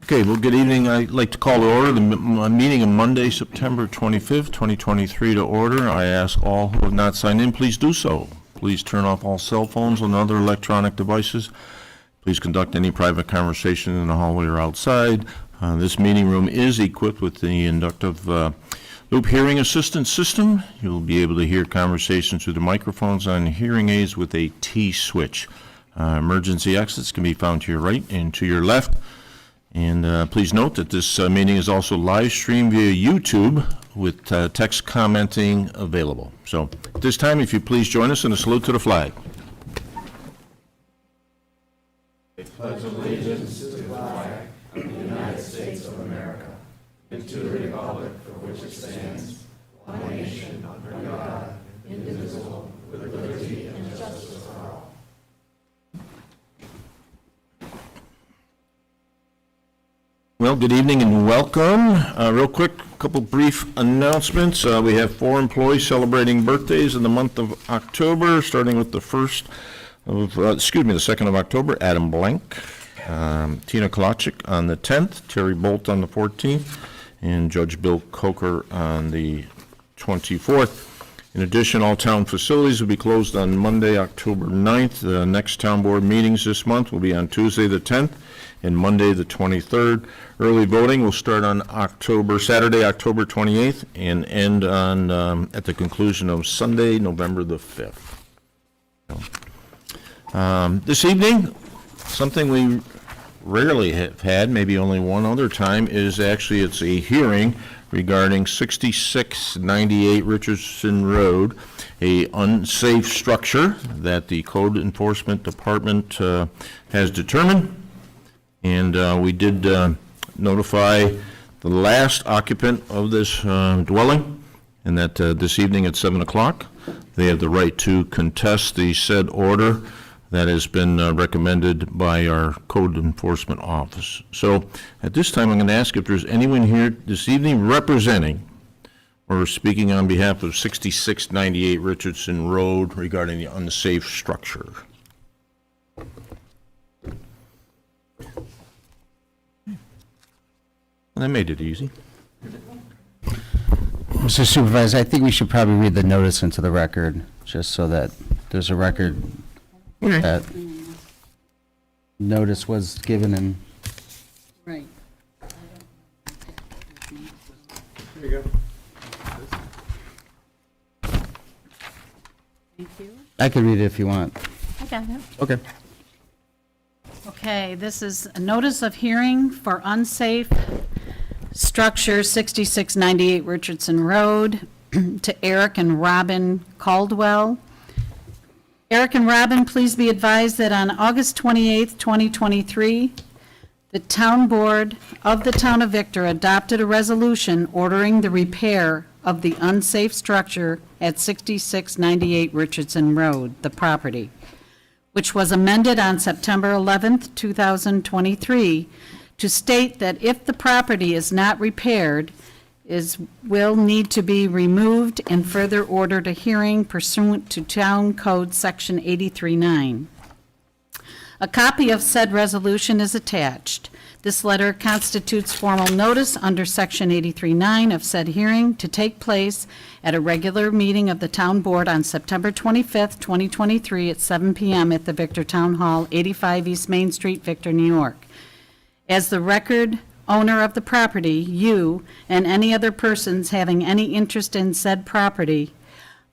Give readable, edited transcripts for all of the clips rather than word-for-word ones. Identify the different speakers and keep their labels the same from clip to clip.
Speaker 1: Okay, well, good evening. I'd like to call to order the meeting of Monday, September 25th, 2023 to order. I ask all who have not signed in, please do so. Please turn off all cell phones and other electronic devices. Please conduct any private conversation in the hallway or outside. This meeting room is equipped with the inductive loop hearing assistance system. You'll be able to hear conversations through the microphones on hearing aids with a T switch. Emergency exits can be found to your right and to your left. And please note that this meeting is also live streamed via YouTube with text commenting available. So at this time, if you please join us in a salute to the flag. I pledge allegiance to the flag of the United States of America and to the republic for which it stands, one nation under God, indivisible, with liberty and justice for all. Well, good evening and welcome. Real quick, a couple brief announcements. We have 4 employees celebrating birthdays in the month of October, starting with the 2nd of October, Adam Blank, Tina Kolachik on the 10th, Terry Bolt on the 14th, and Judge Bill Coker on the 24th. In addition, all town facilities will be closed on Monday, October 9th. The next town board meetings this month will be on Tuesday the 10th and Monday the 23rd. Early voting will start on Saturday, October 28th, and end on at the conclusion of Sunday, November the 5th. This evening, something we rarely have had, maybe only one other time, is actually it's a hearing regarding 6698 Richardson Road, a unsafe structure that the Code Enforcement Department has determined. And we did notify the last occupant of this dwelling, and that this evening at 7 o'clock, they have the right to contest the said order that has been recommended by our Code Enforcement Office. So at this time, I'm going to ask if there's anyone here this evening representing or speaking on behalf of 6698 Richardson Road regarding the unsafe structure. That made it easy.
Speaker 2: Mr. Supervisor, I think we should probably read the notice into the record, just so that there's a record that notice was given and...
Speaker 3: Right.
Speaker 4: There you go.
Speaker 3: Thank you.
Speaker 2: I could read it if you want.
Speaker 3: I got it.
Speaker 2: Okay.
Speaker 3: Okay, this is a notice of hearing for unsafe structure, 6698 Richardson Road, to Eric and Robin Caldwell. Eric and Robin, please be advised that on August 28th, 2023, the Town Board of the Town of Victor adopted a resolution ordering the repair of the unsafe structure at 6698 Richardson Road, the property, which was amended on September 11th, 2023, to state that if the property is not repaired, will need to be removed and further ordered a hearing pursuant to Town Code Section 839. A copy of said resolution is attached. This letter constitutes formal notice under Section 83-9 of said hearing to take place at a regular meeting of the Town Board on September 25th, 2023 at 7 p.m. at the Victor Town Hall, 85 East Main Street, Victor, New York. As the record owner of the property, you and any other persons having any interest in said property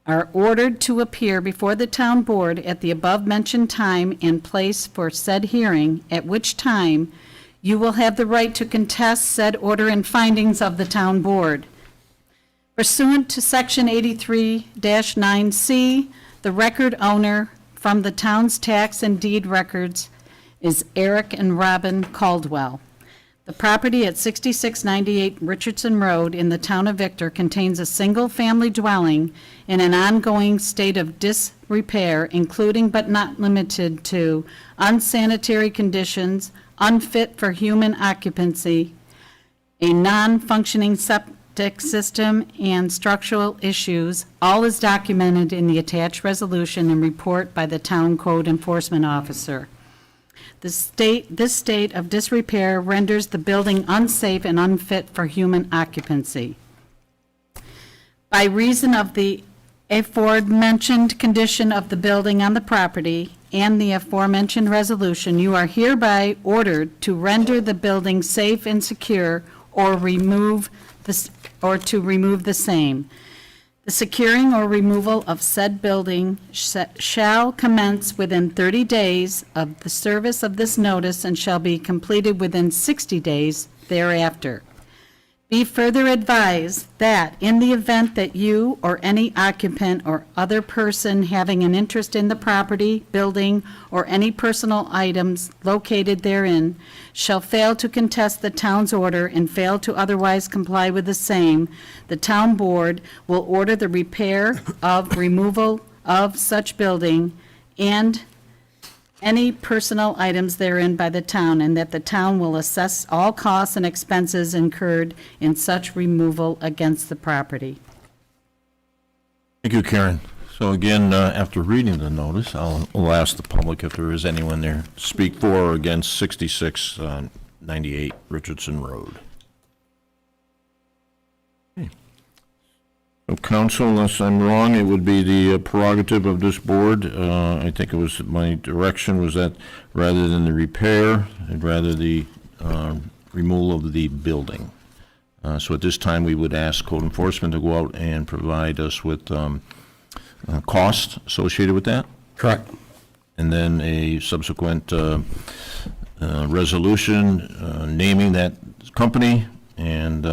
Speaker 3: are ordered to appear before the Town Board at the above-mentioned time and place for said hearing, at which time you will have the right to contest said order and findings of the Town Board. Pursuant to Section 83-9C, the record owner from the town's tax and deed records is Eric and Robin Caldwell. The property at 6698 Richardson Road in the town of Victor contains a single-family dwelling in an ongoing state of disrepair, including but not limited to unsanitary conditions, unfit for human occupancy, a non-functioning septic system, and structural issues. All is documented in the attached resolution and report by the Town Code Enforcement Officer. This state of disrepair renders the building unsafe and unfit for human occupancy. By reason of the aforementioned condition of the building on the property and the aforementioned resolution, you are hereby ordered to render the building safe and secure or to remove the same. The securing or removal of said building shall commence within 30 days of the service of this notice and shall be completed within 60 days thereafter. Be further advised that in the event that you or any occupant or other person having an interest in the property, building, or any personal items located therein shall fail to contest the town's order and fail to otherwise comply with the same, the town board will order the repair of removal of such building and any personal items therein by the town, and that the town will assess all costs and expenses incurred in such removal against the property.
Speaker 1: Thank you, Karen. So again, after reading the notice, I'll ask the public if there is anyone there to speak for or against 6698 Richardson Road. Okay. So council, unless I'm wrong, it would be the prerogative of this board. I think it was, my direction was that rather than the repair, I'd rather the removal of the building. So at this time, we would ask code enforcement to go out and provide us with cost associated with that,
Speaker 2: Correct.
Speaker 1: and then a subsequent resolution naming that company and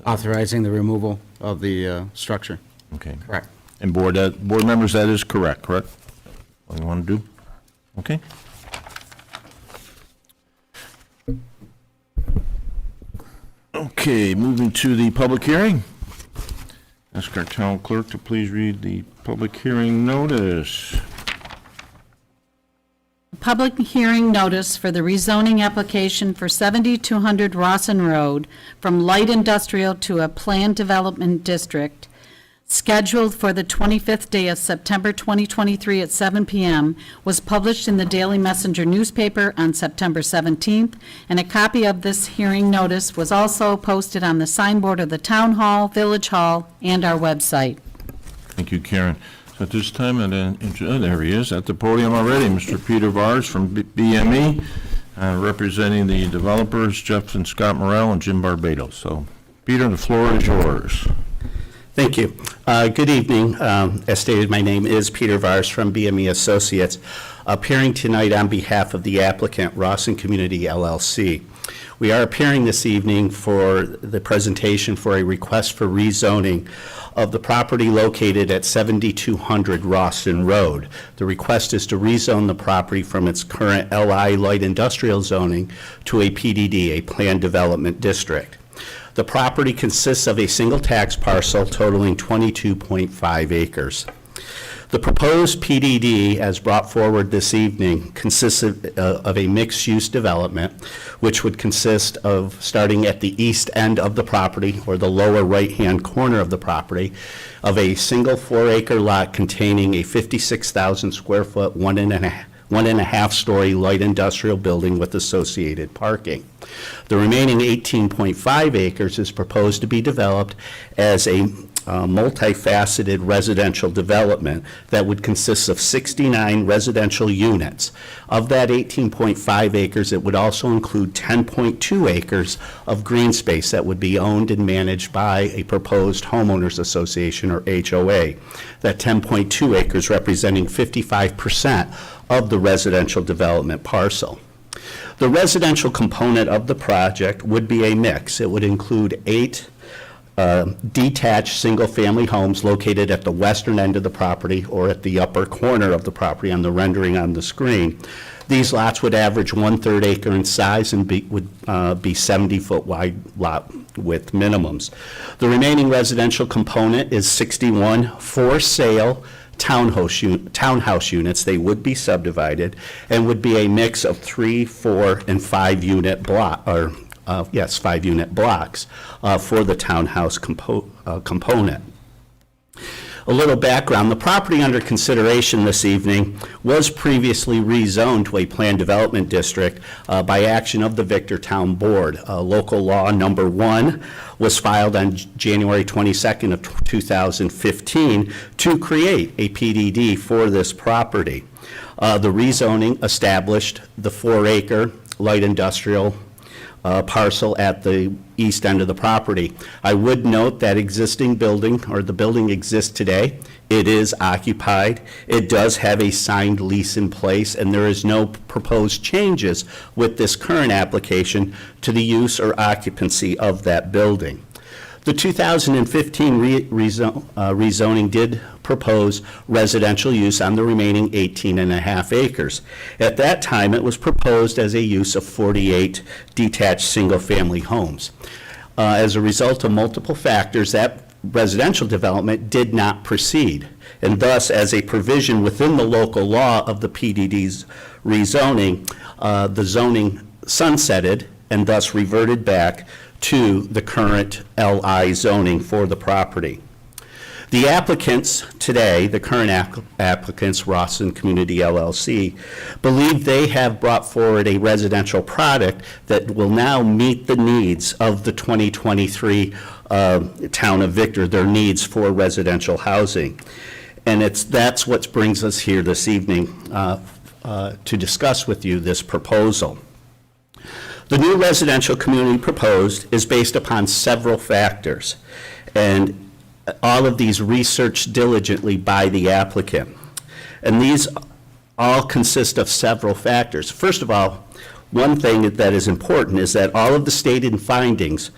Speaker 2: Authorizing the removal of the structure.
Speaker 1: okay.
Speaker 2: Correct.
Speaker 1: And board members, that is correct? What you want to do? Okay. Okay, moving to the public hearing. Ask our town clerk to please read the public hearing notice.
Speaker 3: Public hearing notice for the rezoning application for 7200 Rawson Road from light industrial to a planned development district, scheduled for the 25th day of September 2023 at 7 p.m., was published in the Daily Messenger newspaper on September 17th, and a copy of this hearing notice was also posted on the signboard of the Town Hall, Village Hall, and our website.
Speaker 1: Thank you, Karen. So at this time, there he is at the podium already, Mr. Peter Vars from BME, representing the developers, Jeff and Scott Morrell and Jim Barbados. So, Peter, the floor is yours.
Speaker 5: Thank you. Good evening. As stated, my name is Peter Vars from BME Associates, appearing tonight on behalf of the applicant, Rawson Community LLC. We are appearing this evening for the presentation for a request for rezoning of the property located at 7200 Rawson Road. The request is to rezone the property from its current LI light industrial zoning to a PDD, a planned development district. The property consists of a single tax parcel totaling 22.5 acres. The proposed PDD, as brought forward this evening, consists of a mixed-use development, which would consist of, starting at the east end of the property, or the lower right-hand corner of the property, of a single 4-acre lot containing a 56,000 square foot, 1 1.5-story light industrial building with associated parking. The remaining 18.5 acres is proposed to be developed as a multifaceted residential development that would consist of 69 residential units. Of that 18.5 acres, it would also include 10.2 acres of green space that would be owned and managed by a proposed homeowners association, or HOA. That 10.2 acres representing 55% of the residential development parcel. The residential component of the project would be a mix. It would include 8 detached single-family homes located at the western end of the property or at the upper corner of the property on the rendering on the screen. These lots would average 1/3 acre in size and would be 70-foot wide lot width minimums. The remaining residential component is 61 for-sale townhouse units. They would be subdivided and would be a mix of 3, 4, and 5 unit block, or 5-unit blocks for the townhouse component. A little background, the property under consideration this evening was previously rezoned to a planned development district by action of the Victor Town Board. Local law number 1 was filed on January 22nd of 2015 to create a PDD for this property. The rezoning established the 4-acre light industrial parcel at the east end of the property. I would note that existing building, or the building exists today. It is occupied. It does have a signed lease in place, and there is no proposed changes with this current application to the use or occupancy of that building. The 2015 rezoning did propose residential use on the remaining 18.5 acres. At that time, it was proposed as a use of 48 detached single-family homes. As a result of multiple factors, that residential development did not proceed. And thus, as a provision within the local law of the PDD's rezoning, the zoning sunsetted and thus reverted back to the current LI zoning for the property. The applicants today, the current applicants, Rawson Community LLC, believe they have brought forward a residential product that will now meet the needs of the 2023 town of Victor, their needs for residential housing. And that's what brings us here this evening to discuss with you this proposal. The new residential community proposed is based upon several factors, and all of these researched diligently by the applicant. And these all consist of several factors. First of all, one thing that is important is that all of the stated findings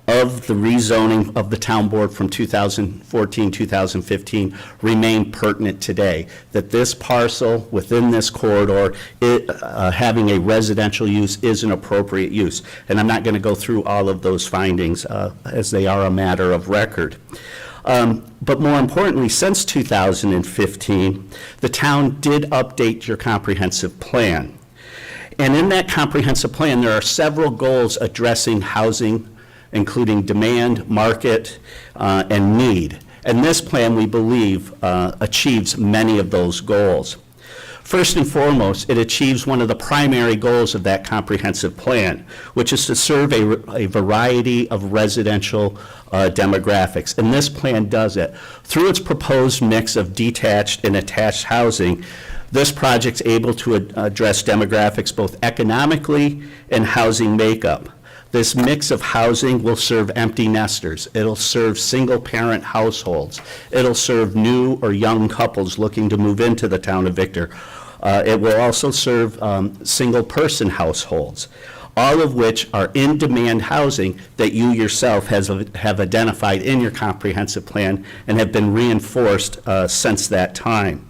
Speaker 5: of the rezoning of the town board from 2014, 2015 remain pertinent today. That this parcel within this corridor, having a residential use is an appropriate use. And I'm not going to go through all of those findings as they are a matter of record. But more importantly, since 2015, the town did update your comprehensive plan. And in that comprehensive plan, there are several goals addressing housing, including demand, market, and need. And this plan, we believe, achieves many of those goals. First and foremost, it achieves one of the primary goals of that comprehensive plan, which is to serve a variety of residential demographics. And this plan does it. Through its proposed mix of detached and attached housing, this project's able to address demographics both economically and housing makeup. This mix of housing will serve empty nesters. It'll serve single-parent households. It'll serve new or young couples looking to move into the town of Victor. It will also serve single-person households, all of which are in-demand housing that you yourself have identified in your comprehensive plan and have been reinforced since that time.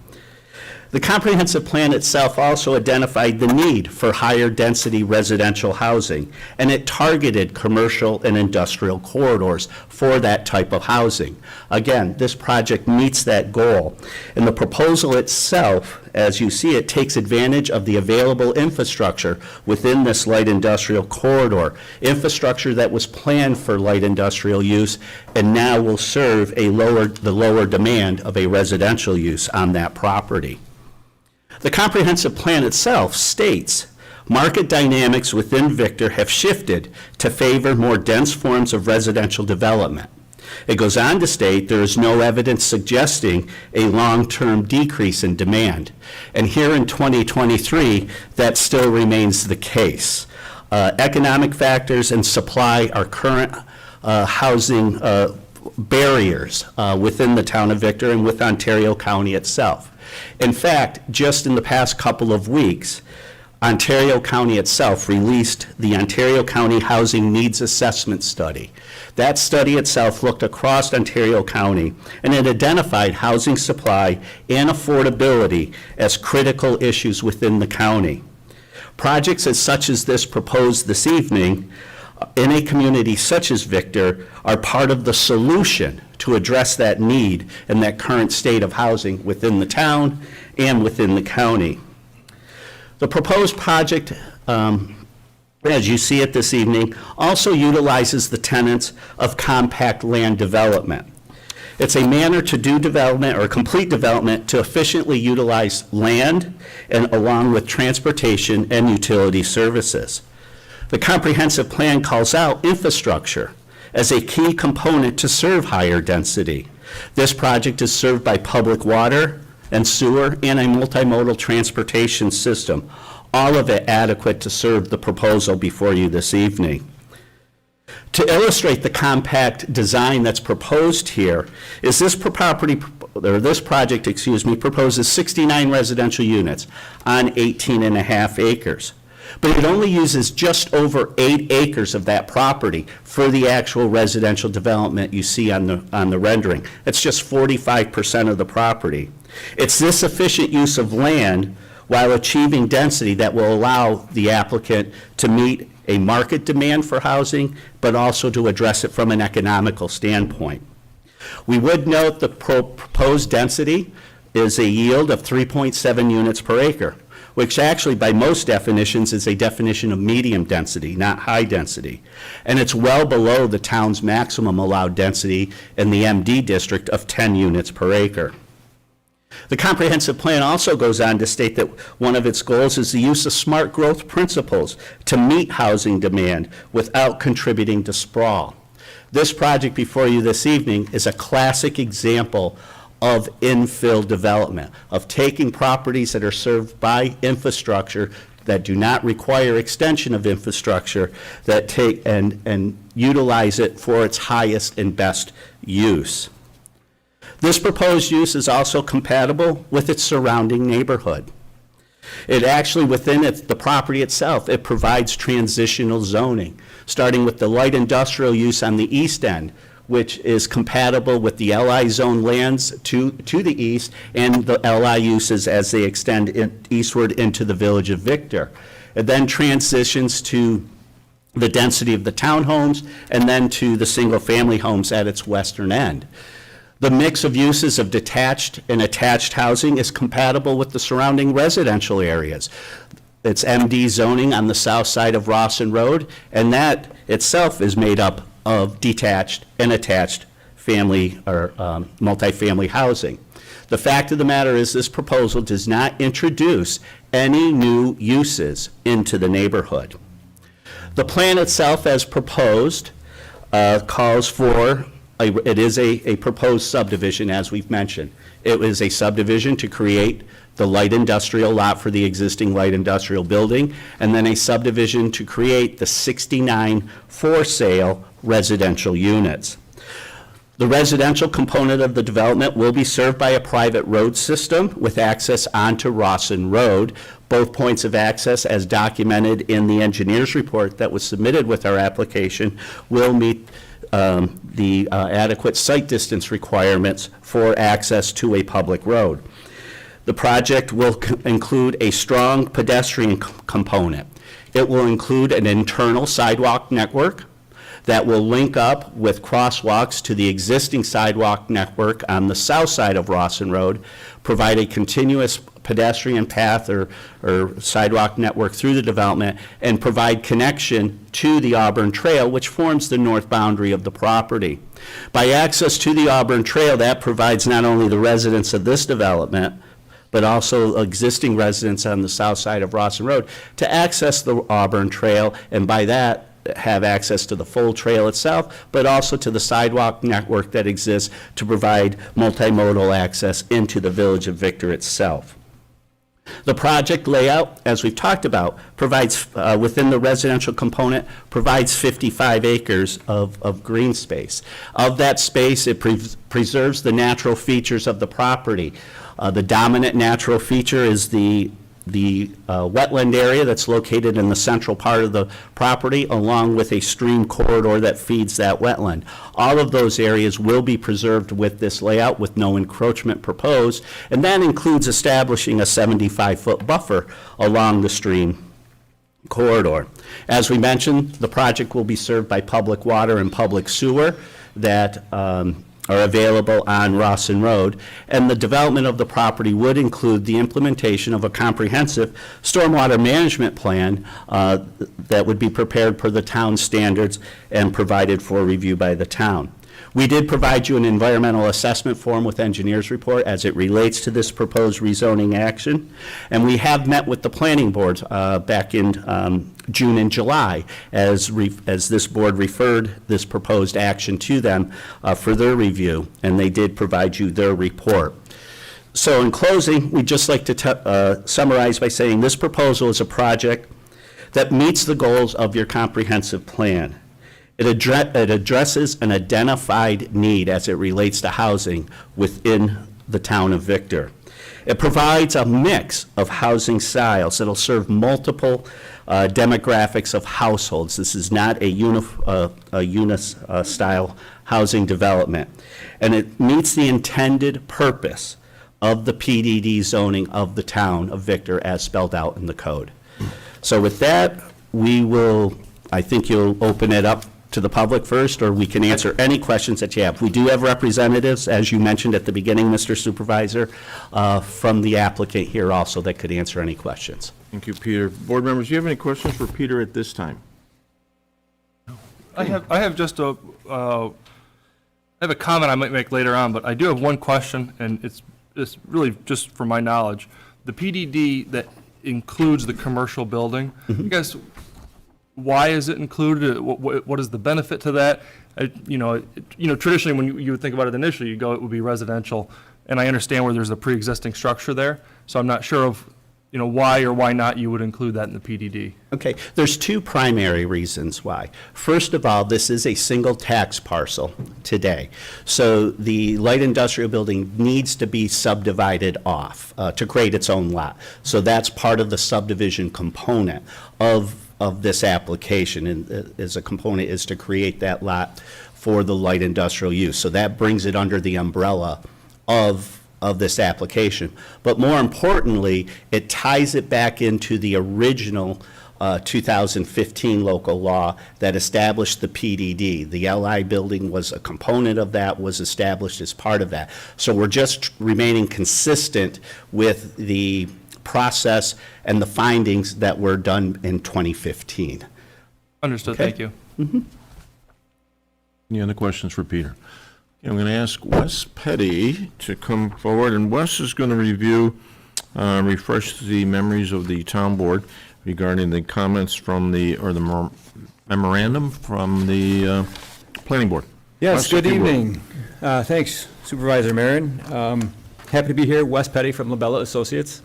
Speaker 5: The comprehensive plan itself also identified the need for higher density residential housing, and it targeted commercial and industrial corridors for that type of housing. Again, this project meets that goal. And the proposal itself, as you see it, takes advantage of the available infrastructure within this light industrial corridor, infrastructure that was planned for light industrial use and now will serve the lower demand of a residential use on that property. The comprehensive plan itself states, market dynamics within Victor have shifted to favor more dense forms of residential development. It goes on to state there is no evidence suggesting a long-term decrease in demand. And here in 2023, that still remains the case. Economic factors and supply are current housing barriers within the town of Victor and with Ontario County itself. In fact, just in the past couple of weeks, Ontario County itself released the Ontario County Housing Needs Assessment Study. That study itself looked across Ontario County and it identified housing supply and affordability as critical issues within the county. Projects such as this proposed this evening in a community such as Victor are part of the solution to address that need and that current state of housing within the town and within the county. The proposed project, as you see it this evening, also utilizes the tenets of compact land development. It's a manner to do development or complete development to efficiently utilize land and along with transportation and utility services. The comprehensive plan calls out infrastructure as a key component to serve higher density. This project is served by public water and sewer and a multimodal transportation system, all of it adequate to serve the proposal before you this evening. To illustrate the compact design that's proposed here is this project proposes 69 residential units on 18.5 acres. But it only uses just over 8 acres of that property for the actual residential development you see on the rendering. It's just 45% of the property. It's this efficient use of land while achieving density that will allow the applicant to meet a market demand for housing, but also to address it from an economical standpoint. We would note the proposed density is a yield of 3.7 units per acre, which actually by most definitions is a definition of medium density, not high density. And it's well below the town's maximum allowed density in the MD district of 10 units per acre. The comprehensive plan also goes on to state that one of its goals is the use of smart growth principles to meet housing demand without contributing to sprawl. This project before you this evening is a classic example of infill development, of taking properties that are served by infrastructure that do not require extension of infrastructure, that take and utilize it for its highest and best use. This proposed use is also compatible with its surrounding neighborhood. It actually, within the property itself, it provides transitional zoning, starting with the light industrial use on the east end, which is compatible with the LI zone lands to the east and the LI uses as they extend eastward into the village of Victor. It then transitions to the density of the townhomes and then to the single-family homes at its western end. The mix of uses of detached and attached housing is compatible with the surrounding residential areas. It's MD zoning on the south side of Rawson Road, and that itself is made up of detached and attached family or multifamily housing. The fact of the matter is this proposal does not introduce any new uses into the neighborhood. The plan itself as proposed calls for it is a proposed subdivision, as we've mentioned. It is a subdivision to create the light industrial lot for the existing light industrial building, and then a subdivision to create the 69 for-sale residential units. The residential component of the development will be served by a private road system with access onto Rawson Road. Both points of access, as documented in the engineer's report that was submitted with our application, will meet the adequate site distance requirements for access to a public road. The project will include a strong pedestrian component. It will include an internal sidewalk network that will link up with crosswalks to the existing sidewalk network on the south side of Rawson Road, provide a continuous pedestrian path or sidewalk network through the development, and provide connection to the Auburn Trail, which forms the north boundary of the property. By access to the Auburn Trail, that provides not only the residents of this development, but also existing residents on the south side of Rawson Road to access the Auburn Trail, and by that, have access to the full trail itself, but also to the sidewalk network that exists to provide multimodal access into the Village of Victor itself. The project layout, as we've talked about, provides, within the residential component, provides 55 acres of green space. Of that space, it preserves the natural features of the property. The dominant natural feature is the wetland area that's located in the central part of the property, along with a stream corridor that feeds that wetland. All of those areas will be preserved with this layout with no encroachment proposed, and that includes establishing a 75-foot buffer along the stream corridor. As we mentioned, the project will be served by public water and public sewer that are available on Rawson Road, and the development of the property would include the implementation of a comprehensive stormwater management plan that would be prepared per the town standards and provided for review by the town. We did provide you an environmental assessment form with engineer's report as it relates to this proposed rezoning action, and we have met with the planning board back in June and July as this board referred this proposed action to them for their review, and they did provide you their report. So in closing, we'd just like to summarize by saying this proposal is a project that meets the goals of your comprehensive plan. It addresses an identified need as it relates to housing within the town of Victor. It provides a mix of housing styles that'll serve multiple demographics of households. This is not a style housing development. And it meets the intended purpose of the PDD zoning of the town of Victor as spelled out in the code. So with that, I think you'll open it up to the public first, or we can answer any questions that you have. We do have representatives, as you mentioned at the beginning, Mr. Supervisor, from the applicant here also that could answer any questions.
Speaker 1: Thank you, Peter. Board members, do you have any questions for Peter at this time?
Speaker 4: I have just I have a comment I might make later on, but I do have one question, and it's really just for my knowledge. The PDD that includes the commercial building, you guys, why is it included? What is the benefit to that? Traditionally, when you would think about it initially, you go, it would be residential, and I understand where there's a pre-existing structure there, so I'm not sure of, why or why not you would include that in the PDD.
Speaker 5: Okay, there's two primary reasons why. First of all, this is a single tax parcel today. So the light industrial building needs to be subdivided off to create its own lot. So that's part of the subdivision component of this application, and as a component is to create that lot for the light industrial use. So that brings it under the umbrella of this application. But more importantly, it ties it back into the original 2015 local law that established the PDD. The LI building was a component of that, was established as part of that. So we're just remaining consistent with the process and the findings that were done in 2015.
Speaker 4: Understood,
Speaker 5: Okay.
Speaker 4: thank you.
Speaker 1: Any other questions for Peter? I'm going to ask Wes Petty to come forward, and Wes is going to refresh the memories of the town board regarding the comments from the memorandum from the planning board.
Speaker 6: Yes,
Speaker 1: Wes,
Speaker 6: good
Speaker 1: if you will.
Speaker 6: evening. Thanks, Supervisor Marin. Happy to be here, Wes Petty from Labella Associates.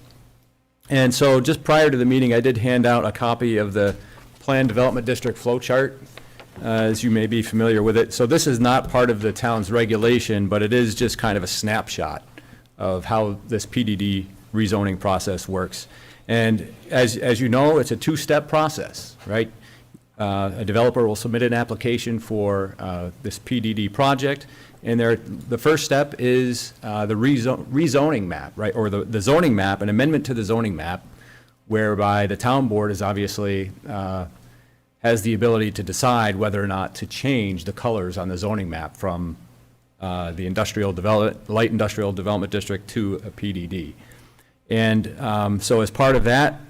Speaker 6: And so just prior to the meeting, I did hand out a copy of the Planned Development District flow chart, as you may be familiar with it. So this is not part of the town's regulation, but it is just kind of a snapshot of how this PDD rezoning process works. And as you know, it's a two-step process, right? A developer will submit an application for this PDD project, and the first step is the rezoning map, right? Or the zoning map, an amendment to the zoning map, whereby the town board is obviously has the ability to decide whether or not to change the colors on the zoning map from the light industrial development district to a PDD. And so as part of that,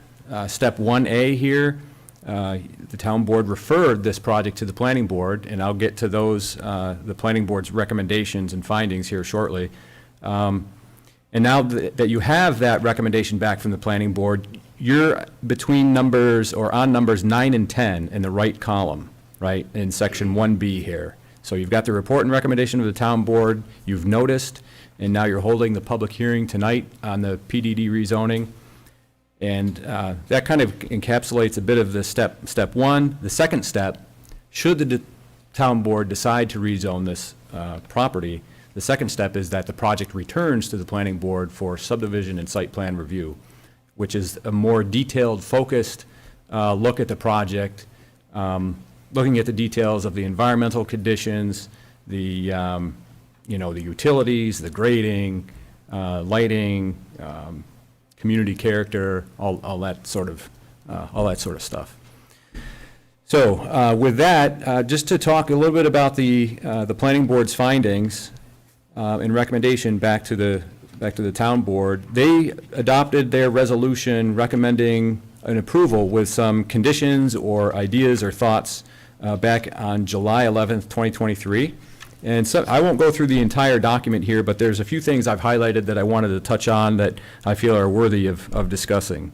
Speaker 6: step 1A here, the town board referred this project to the planning board, and I'll get to those, the planning board's recommendations and findings here shortly. And And now that you have that recommendation back from the planning board, you're between numbers, or on numbers 9 and 10 in the right column, right, in section 1B here. So you've got the report and recommendation of the town board, you've noticed, and now you're holding the public hearing tonight on the PDD rezoning. And that kind of encapsulates a bit of the step one. The second step, should the town board decide to rezone this property, the second step is that the project returns to the planning board for subdivision and site plan review, which is a more detailed, focused look at the project, looking at the details of the environmental conditions, the the utilities, the grading, lighting, community character, all that sort of stuff. So with that, just to talk a little bit about the planning board's findings and recommendation back to the town board, they adopted their resolution recommending an approval with some conditions or ideas or thoughts back on July 11th, 2023. And so I won't go through the entire document here, but there's a few things I've highlighted that I wanted to touch on that I feel are worthy of discussing.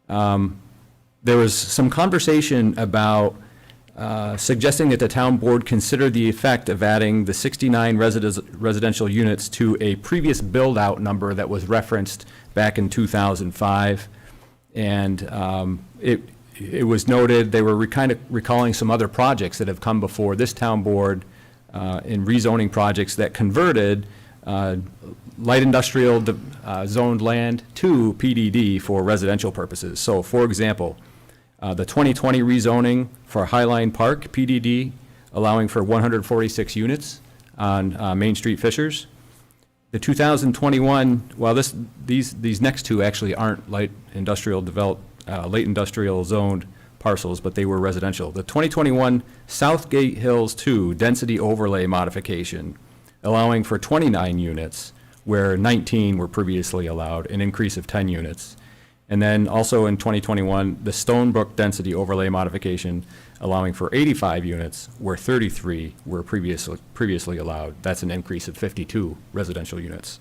Speaker 6: There was some conversation about suggesting that the town board consider the effect of adding the 69 residential units to a previous build-out number that was referenced back in 2005. And it was noted, they were kind of recalling some other projects that have come before this town board in rezoning projects that converted light industrial zoned land to PDD for residential purposes. So for example, the 2020 rezoning for Highline Park, PDD, allowing for 146 units on Main Street Fishers. The 2021, well, these next two actually aren't light industrial zoned parcels, but they were residential. The 2021 Southgate Hills 2 density overlay modification, allowing for 29 units, where 19 were previously allowed, an increase of 10 units. And then also in 2021, the Stonebrook density overlay modification, allowing for 85 units, where 33 were previously allowed. That's an increase of 52 residential units.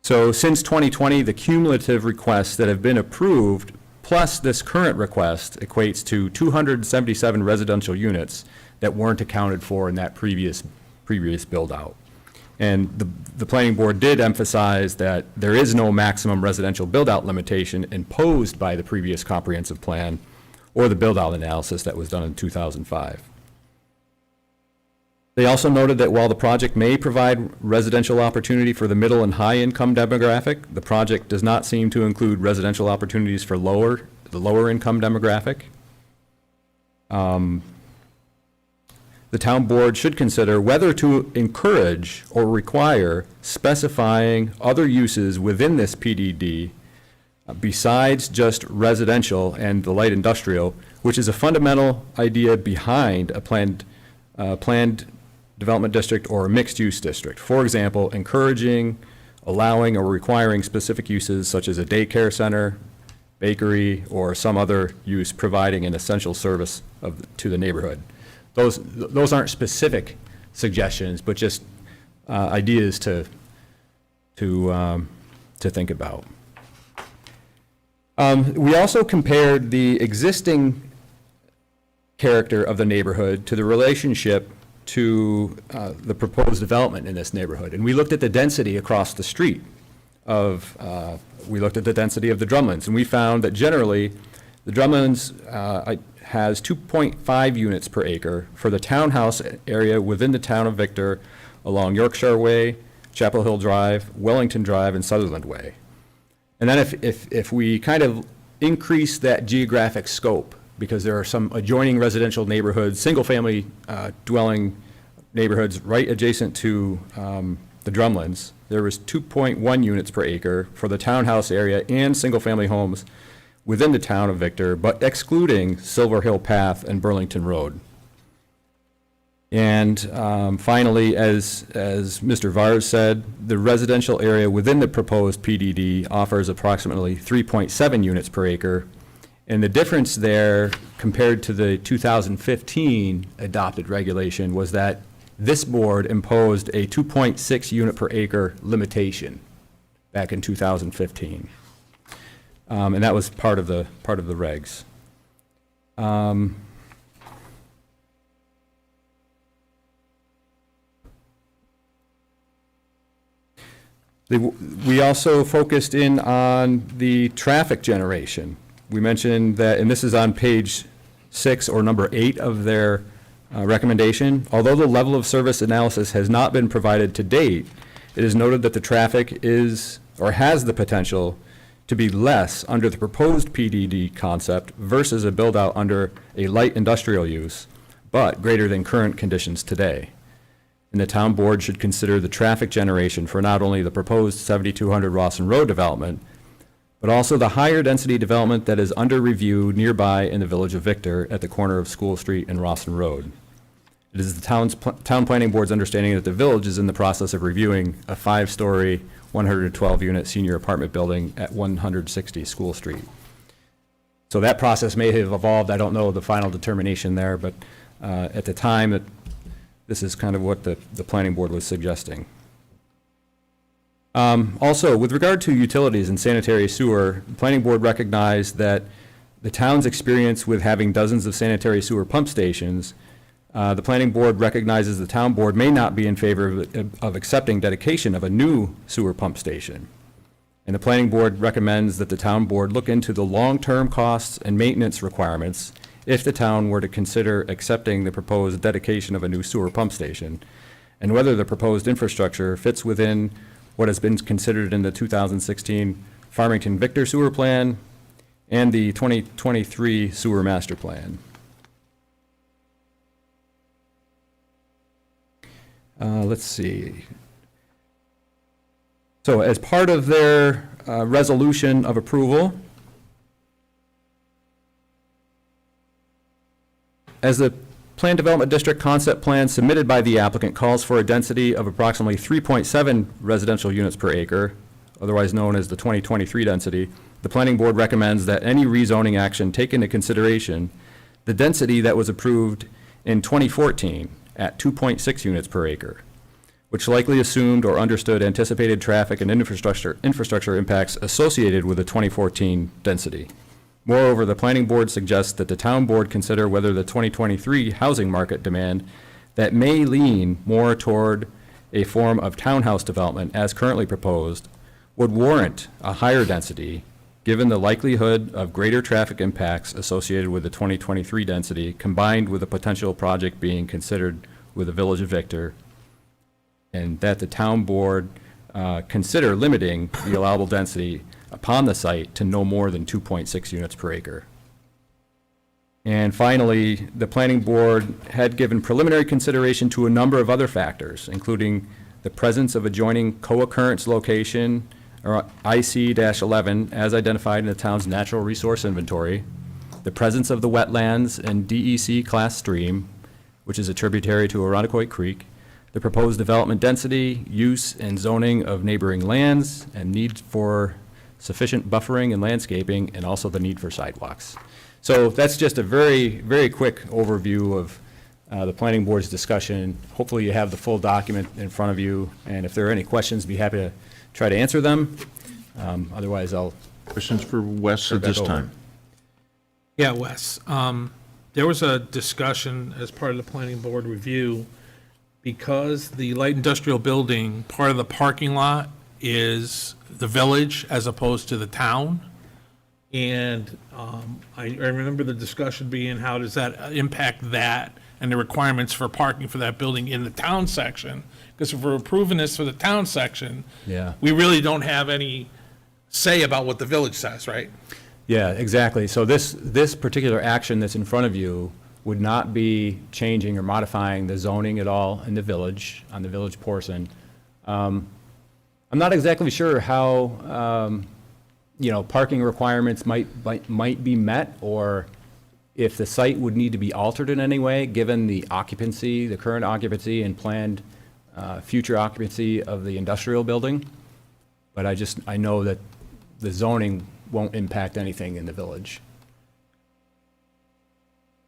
Speaker 6: So since 2020, the cumulative requests that have been approved, plus this current request, equates to 277 residential units that weren't accounted for in that previous build-out. And the planning board did emphasize that there is no maximum residential build-out limitation imposed by the previous comprehensive plan or the build-out analysis that was done in 2005. They also noted that while the project may provide residential opportunity for the middle and high-income demographic, the project does not seem to include residential opportunities for the lower-income demographic. The town board should consider whether to encourage or require specifying other uses within this PDD besides just residential and the light industrial, which is a fundamental idea behind a planned development district or a mixed-use district. For example, encouraging, allowing, or requiring specific uses such as a daycare center, bakery, or some other use providing an essential service to the neighborhood. Those aren't specific suggestions, but just ideas to think about. We also compared the existing character of the neighborhood to the relationship to the proposed development in this neighborhood. And we looked at the density across the street we looked at the density of the Drumlins, and we found that generally the Drumlins has 2.5 units per acre for the townhouse area within the town of Victor along Yorkshire Way, Chapel Hill Drive, Wellington Drive, and Sutherland Way. And then if we kind of increase that geographic scope, because there are some adjoining residential neighborhoods, single-family dwelling neighborhoods right adjacent to the Drumlins, there was 2.1 units per acre for the townhouse area and single-family homes within the town of Victor, but excluding Silver Hill Path and Burlington Road. And finally, as Mr. Vars said, the residential area within the proposed PDD offers approximately 3.7 units per acre. And the difference there compared to the 2015 adopted regulation was that this board imposed a 2.6 unit per acre limitation back in 2015. And that was part of the regs. We also focused in on the traffic generation. We mentioned that, and this is on page 6 or number 8 of their recommendation. Although the level of service analysis has not been provided to date, it is noted that the traffic is, or has the potential to be less under the proposed PDD concept versus a build-out under a light industrial use, but greater than current conditions today. And the town board should consider the traffic generation for not only the proposed 7200 Rawson Road development, but also the higher density development that is under review nearby in the village of Victor at the corner of School Street and Rawson Road. It is the town planning board's understanding that the village is in the process of reviewing a 5-story, 112-unit senior apartment building at 160 School Street. So that process may have evolved. I don't know the final determination there, but at the time, this is kind of what the planning board was suggesting. Also, with regard to utilities and sanitary sewer, the planning board recognized that the town's experience with having dozens of sanitary sewer pump stations, the planning board recognizes the town board may not be in favor of accepting dedication of a new sewer pump station. And the planning board recommends that the town board look into the long-term costs and maintenance requirements if the town were to consider accepting the proposed dedication of a new sewer pump station, and whether the proposed infrastructure fits within what has been considered in the 2016 Farmington Victor Sewer Plan and the 2023 Sewer Master Plan. Let's see. So as part of their resolution of approval, as the Plan Development District concept plan submitted by the applicant calls for a density of approximately 3.7 residential units per acre, otherwise known as the 2023 density, the planning board recommends that any rezoning action take into consideration the density that was approved in 2014 at 2.6 units per acre, which likely assumed or understood anticipated traffic and infrastructure impacts associated with the 2014 density. Moreover, the planning board suggests that the town board consider whether the 2023 housing market demand that may lean more toward a form of townhouse development as currently proposed would warrant a higher density given the likelihood of greater traffic impacts associated with the 2023 density combined with a potential project being considered with the Village of Victor, and that the town board consider limiting the allowable density upon the site to no more than 2.6 units per acre. And finally, the planning board had given preliminary consideration to a number of other factors, including the presence of adjoining co-occurrence location, or IC-11, as identified in the town's natural resource inventory, the presence of the wetlands and DEC class stream, which is a tributary to Arundecoit Creek, the proposed development density, use, and zoning of neighboring lands, and need for sufficient buffering and landscaping, and also the need for sidewalks. So that's just a very, very quick overview of the planning board's discussion. Hopefully you have the full document in front of you, and if there are any questions, be happy to try to answer them. Otherwise, I'll
Speaker 1: Questions for Wes at
Speaker 6: back
Speaker 1: this
Speaker 6: over.
Speaker 1: time?
Speaker 7: Yeah, Wes, there was a discussion as part of the planning board review, because the light industrial building, part of the parking lot is the village as opposed to the town. And I remember the discussion being, how does that impact that and the requirements for parking for that building in the town section? Because if we're approving this for the town section,
Speaker 6: Yeah.
Speaker 7: we really don't have any say about what the village says, right?
Speaker 6: Yeah, exactly. So this particular action that's in front of you would not be changing or modifying the zoning at all in the village, on the village portion. I'm not exactly sure how, parking requirements might be met, or if the site would need to be altered in any way, given the occupancy, the current occupancy and planned future occupancy of the industrial building. But I know that the zoning won't impact anything in the village.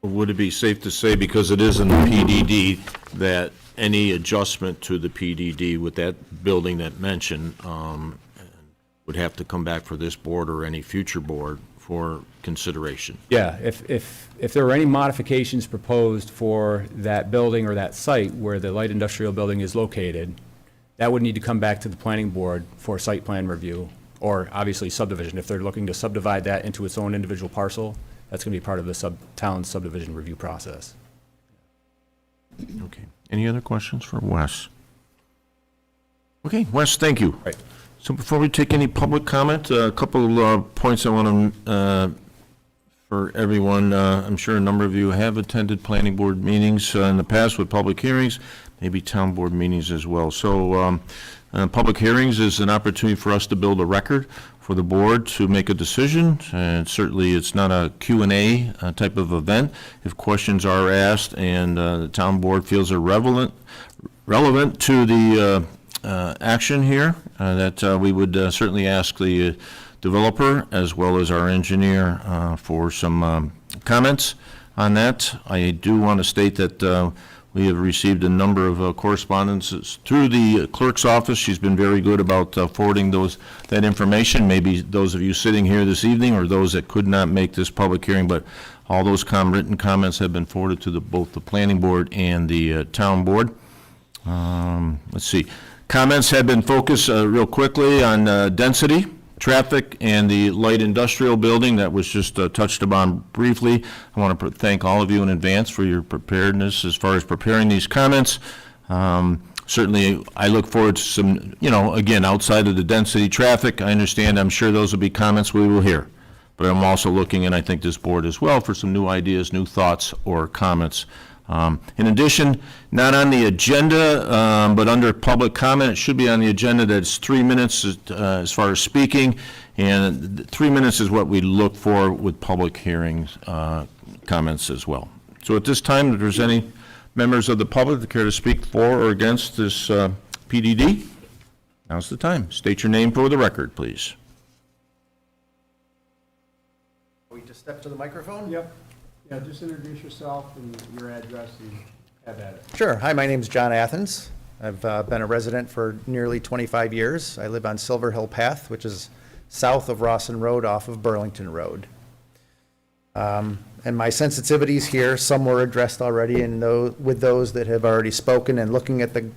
Speaker 1: Would it be safe to say, because it is in the PDD, that any adjustment to the PDD with that building that mentioned, would have to come back for this board or any future board for consideration.
Speaker 6: Yeah, if there were any modifications proposed for that building or that site where the light industrial building is located, that would need to come back to the planning board for site plan review, or obviously subdivision. If they're looking to subdivide that into its own individual parcel, that's going to be part of the town subdivision review process.
Speaker 1: Okay. Any other questions for Wes? Okay, Wes, thank you.
Speaker 6: Right.
Speaker 1: So before we take any public comment, a couple points I want to, for everyone, I'm sure a number of you have attended planning board meetings in the past with public hearings, maybe town board meetings as well. So public hearings is an opportunity for us to build a record for the board to make a decision, and certainly it's not a Q&A type of event. If questions are asked and the town board feels are relevant to the action here, that we would certainly ask the developer as well as our engineer for some comments on that. I do want to state that we have received a number of correspondences through the clerk's office. She's been very good about forwarding that information, maybe those of you sitting here this evening or those that could not make this public hearing, but all those written comments have been forwarded to both the planning board and the town board. Let's see. Comments have been focused real quickly on density, traffic, and the light industrial building that was just touched upon briefly. I want to thank all of you in advance for your preparedness as far as preparing these comments. Certainly, I look forward to some, again, outside of the density traffic, I understand, I'm sure those will be comments we will hear. But I'm also looking, and I think this board as well, for some new ideas, new thoughts, or comments. In addition, not on the agenda, but under public comment, it should be on the agenda that it's 3 minutes as far as speaking, and 3 minutes is what we look for with public hearings comments as well. So at this time, if there's any members of the public that care to speak for or against this PDD, now's the time. State your name for the record, please.
Speaker 8: We just step to the microphone?
Speaker 9: Yep. Yeah, just introduce yourself and your address and have at it.
Speaker 8: Sure. Hi, my name's John Athens. I've been a resident for nearly 25 years. I live on Silver Hill Path, which is south of Rawson Road off of Burlington Road. And my sensitivities here, some were addressed already and with those that have already spoken, and looking at the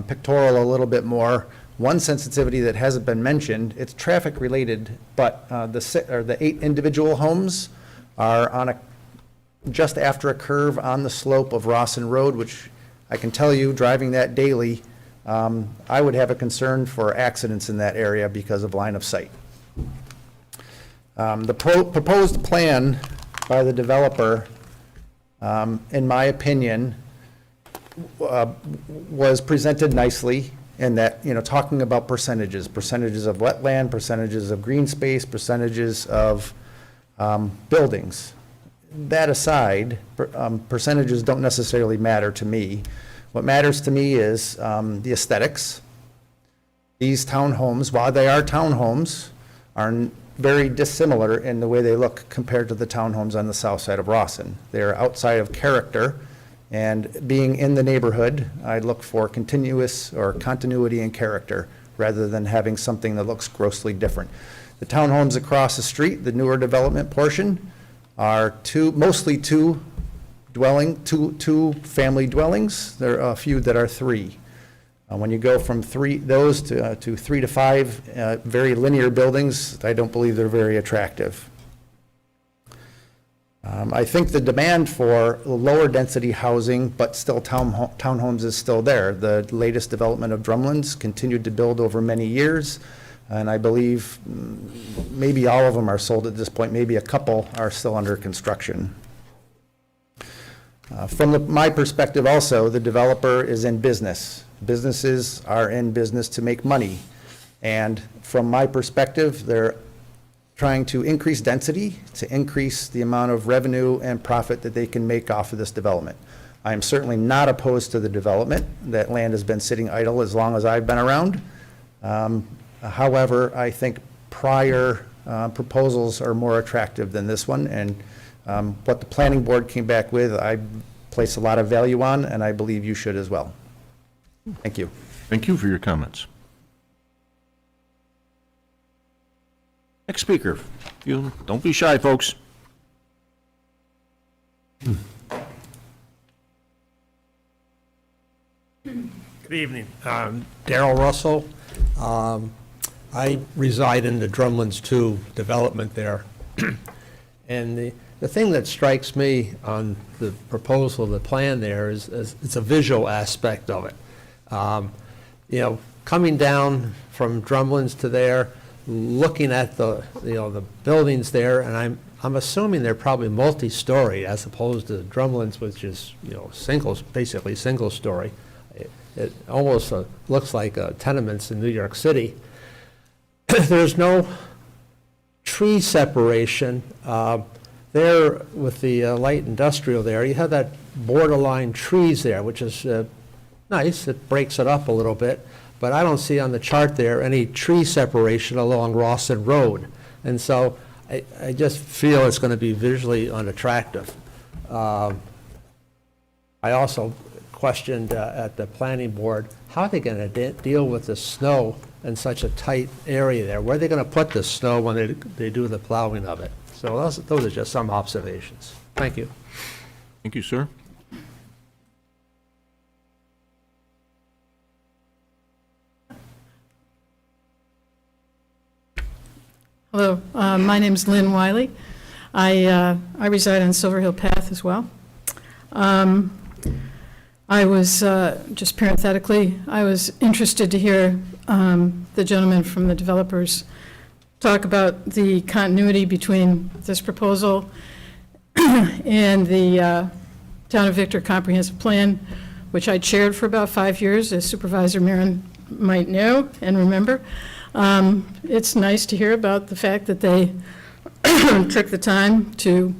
Speaker 8: pictorial a little bit more. One sensitivity that hasn't been mentioned, it's traffic related, but the 8 individual homes are on just after a curve on the slope of Rawson Road, which I can tell you, driving that daily, I would have a concern for accidents in that area because of line of sight. The proposed plan by the developer, in my opinion, was presented nicely in that, talking about percentages of wetland, percentages of green space, percentages of buildings. That aside, percentages don't necessarily matter to me. What matters to me is the aesthetics. These townhomes, while they are townhomes, are very dissimilar in the way they look compared to the townhomes on the south side of Rawson. They're outside of character, and being in the neighborhood, I look for continuity and character rather than having something that looks grossly different. The townhomes across the street, the newer development portion, are mostly two family dwellings. There are a few that are 3. When you go from those to 3 to 5 very linear buildings, I don't believe they're very attractive. I think the demand for lower density housing, but still townhomes is still there. The latest development of Drumlins continued to build over many years, and I believe maybe all of them are sold at this point. Maybe a couple are still under construction. From my perspective also, the developer is in business. Businesses are in business to make money. And from my perspective, they're trying to increase density, to increase the amount of revenue and profit that they can make off of this development. I am certainly not opposed to the development. That land has been sitting idle as long as I've been around. However, I think prior proposals are more attractive than this one, and what the planning board came back with, I place a lot of value on, and I believe you should as well. Thank you.
Speaker 1: Thank you for your comments. Next speaker. You, don't be shy, folks.
Speaker 10: Good evening. Darrell Russell. I reside in the Drumlins 2 development there. And the thing that strikes me on the proposal, the plan there, is it's a visual aspect of it. You know, coming down from Drumlins to there, looking at the buildings there, and I'm assuming they're probably multi-story as opposed to Drumlins, which is, basically single-story. It almost looks like tenements in New York City. There's no tree separation. There with the light industrial there, you have that borderline trees there, which is nice. It breaks it up a little bit. But I don't see on the chart there any tree separation along Rawson Road. And so I just feel it's going to be visually unattractive. I also questioned at the planning board, how are they going to deal with the snow in such a tight area there? Where are they going to put the snow when they do the plowing of it? So those are just some observations. Thank you.
Speaker 1: Thank you, sir.
Speaker 11: Hello, my name's Lynn Wiley. I reside on Silver Hill Path as well. I was, just parenthetically, I was interested to hear the gentleman from the developers talk about the continuity between this proposal and the Town of Victor Comprehensive Plan, which I chaired for about 5 years, as Supervisor Marin might know and remember. It's nice to hear about the fact that they took the time to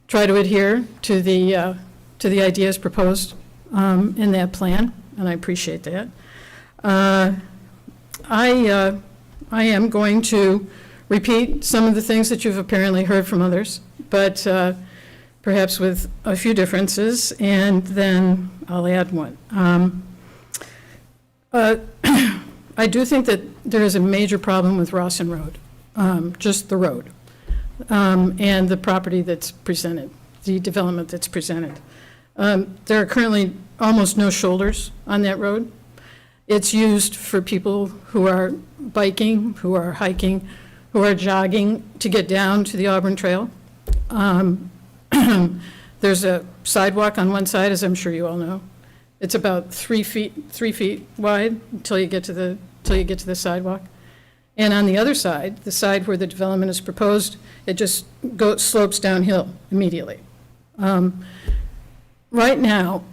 Speaker 11: try to adhere to the ideas proposed in that plan, and I appreciate that. I am going to repeat some of the things that you've apparently heard from others, but perhaps with a few differences, and then I'll add one. I do think that there is a major problem with Rawson Road, just the road, and the property that's presented, the development that's presented. There are currently almost no shoulders on that road. It's used for people who are biking, who are hiking, who are jogging to get down to the Auburn Trail. There's a sidewalk on one side, as I'm sure you all know. It's about 3 feet wide until you get to the sidewalk. And on the other side, the side where the development is proposed, it just slopes downhill immediately. Right now,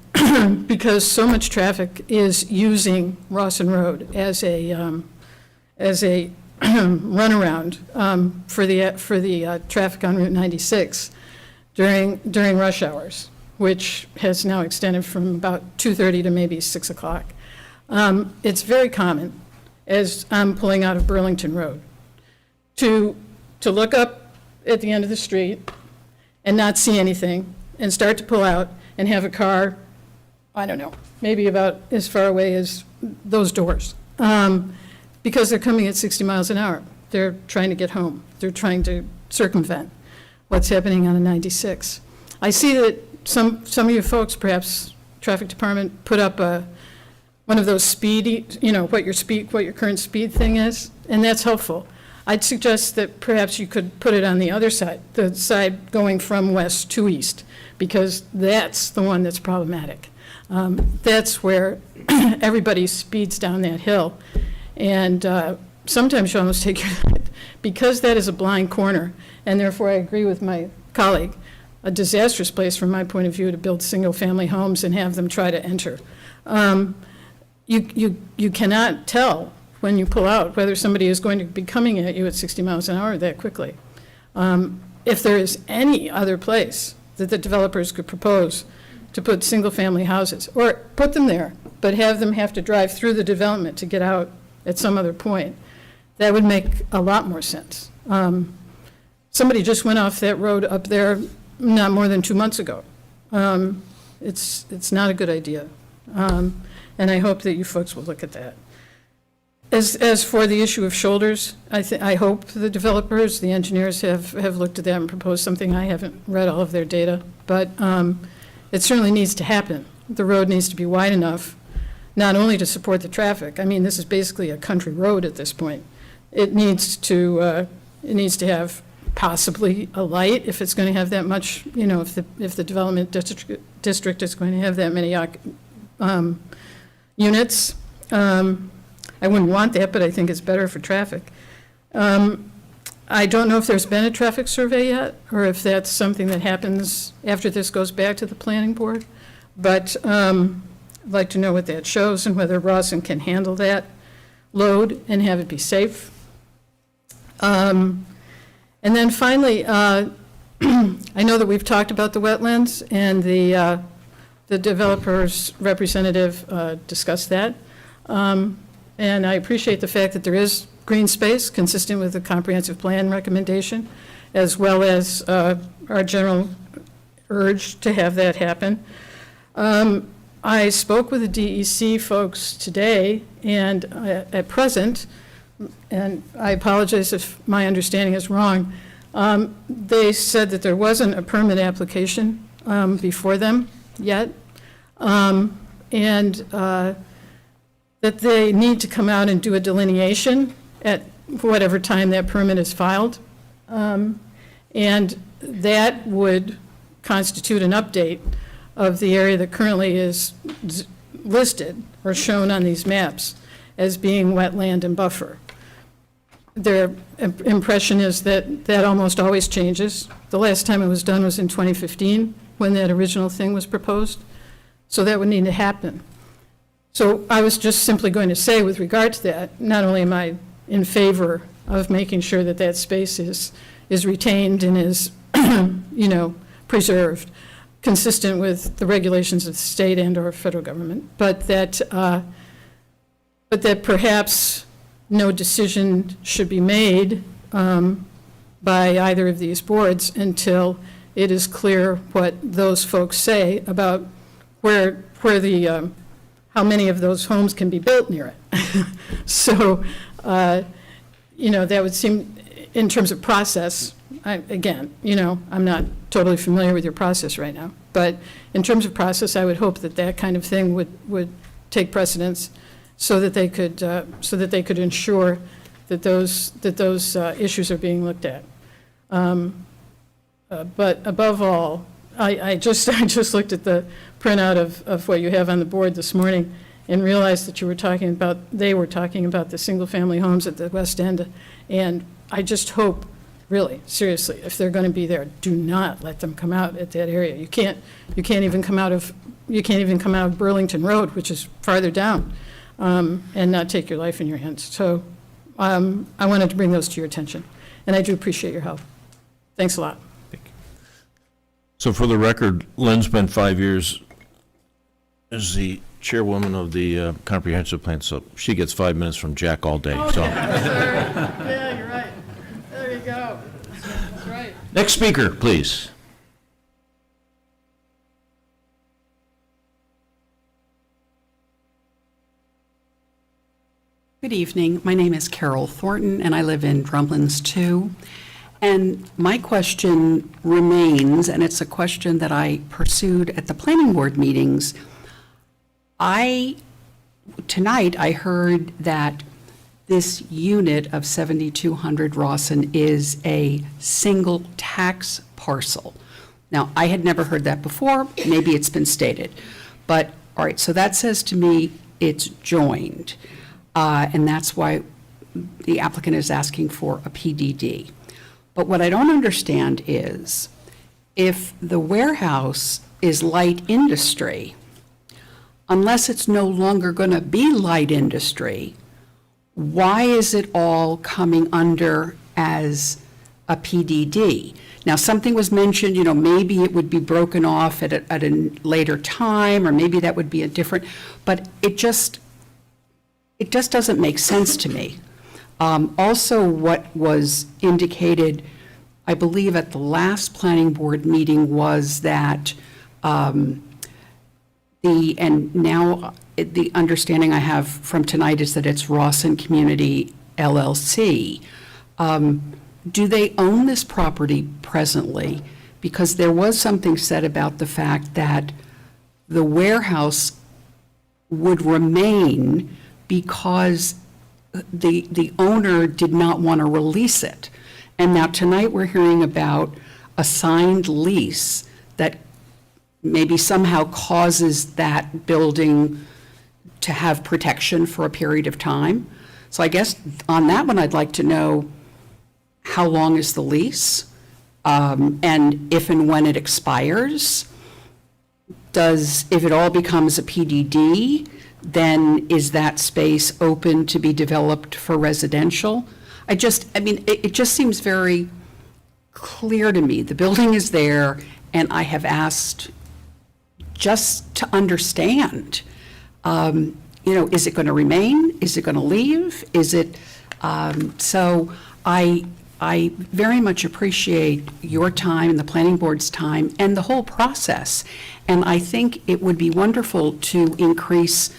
Speaker 11: because so much traffic is using Rawson Road as a runaround for the traffic on Route 96 during rush hours, which has now extended from about 2:30 to maybe 6 o'clock. It's very common, as I'm pulling out of Burlington Road, to look up at the end of the street and not see anything, and start to pull out and have a car, I don't know, maybe about as far away as those doors, because they're coming at 60 miles an hour. They're trying to get home. They're trying to circumvent what's happening on the 96. I see that some of you folks, perhaps traffic department, put up one of those speedy, what your current speed thing is, and that's helpful. I'd suggest that perhaps you could put it on the other side, the side going from west to east, because that's the one that's problematic. That's where everybody speeds down that hill, and sometimes you almost take your, because that is a blind corner, and therefore I agree with my colleague, a disastrous place from my point of view to build single-family homes and have them try to enter. You cannot tell when you pull out whether somebody is going to be coming at you at 60 miles an hour that quickly. If there is any other place that the developers could propose to put single-family houses, or put them there, but have them have to drive through the development to get out at some other point, that would make a lot more sense. Somebody just went off that road up there not more than 2 months ago. It's not a good idea. And I hope that you folks will look at that. As for the issue of shoulders, I hope the developers, the engineers have looked at that and proposed something. I haven't read all of their data, but it certainly needs to happen. The road needs to be wide enough, not only to support the traffic. I mean, this is basically a country road at this point. It needs to have possibly a light if it's going to have that much, if the development district is going to have that many units. I wouldn't want that, but I think it's better for traffic. I don't know if there's been a traffic survey yet, or if that's something that happens after this goes back to the planning board. But I'd like to know what that shows and whether Rawson can handle that load and have it be safe. And then finally, I know that we've talked about the wetlands, and the developer's representative discussed that. And I appreciate the fact that there is green space consistent with the comprehensive plan recommendation, as well as our general urge to have that happen. I spoke with the DEC folks today, and at present, and I apologize if my understanding is wrong, they said that there wasn't a permit application before them yet, and that they need to come out and do a delineation at whatever time that permit is filed. And that would constitute an update of the area that currently is listed or shown on these maps as being wetland and buffer. Their impression is that that almost always changes. The last time it was done was in 2015, when that original thing was proposed. So that would need to happen. So I was just simply going to say, with regard to that, not only am I in favor of making sure that that space is retained and is, preserved, consistent with the regulations of the state and or federal government, but that perhaps no decision should be made by either of these boards until it is clear what those folks say about where the how many of those homes can be built near it. So, that would seem, in terms of process, I'm not totally familiar with your process right now, but in terms of process, I would hope that that kind of thing would take precedence so that they could ensure that those issues are being looked at. But above all, I just looked at the printout of what you have on the board this morning and realized that they were talking about the single-family homes at the West End. And I just hope, really, seriously, if they're going to be there, do not let them come out at that area. You can't even come out of Burlington Road, which is farther down, and not take your life in your hands. So I wanted to bring those to your attention, and I do appreciate your help. Thanks a lot.
Speaker 1: So for the record, Lynn's been 5 years as the chairwoman of the comprehensive plan, so she gets 5 minutes from Jack all day, so.
Speaker 11: Yeah, you're right. There you go. That's right.
Speaker 1: Next speaker, please.
Speaker 12: Good evening. My name is Carol Thornton, and I live in Drumlins 2. And my question remains, and it's a question that I pursued at the planning board meetings. Tonight I heard that this unit of 7,200 Rawson is a single tax parcel. Now, I had never heard that before. Maybe it's been stated. But, all right, so that says to me it's joined. And that's why the applicant is asking for a PDD. But what I don't understand is, if the warehouse is light industry, unless it's no longer going to be light industry, why is it all coming under as a PDD? Now, something was mentioned, maybe it would be broken off at a later time, or maybe that would be a different, but it just doesn't make sense to me. Also, what was indicated, I believe at the last planning board meeting, was that the and now the understanding I have from tonight is that it's Rawson Community LLC. Do they own this property presently? Because there was something said about the fact that the warehouse would remain because the owner did not want to release it. And now tonight, we're hearing about a signed lease that maybe somehow causes that building to have protection for a period of time. So I guess on that one, I'd like to know, how long is the lease? And if and when it expires? If it all becomes a PDD, then is that space open to be developed for residential? it just seems very clear to me. The building is there, and I have asked just to understand, is it going to remain? Is it going to leave? Is it, so I very much appreciate your time and the planning board's time and the whole process. And I think it would be wonderful to increase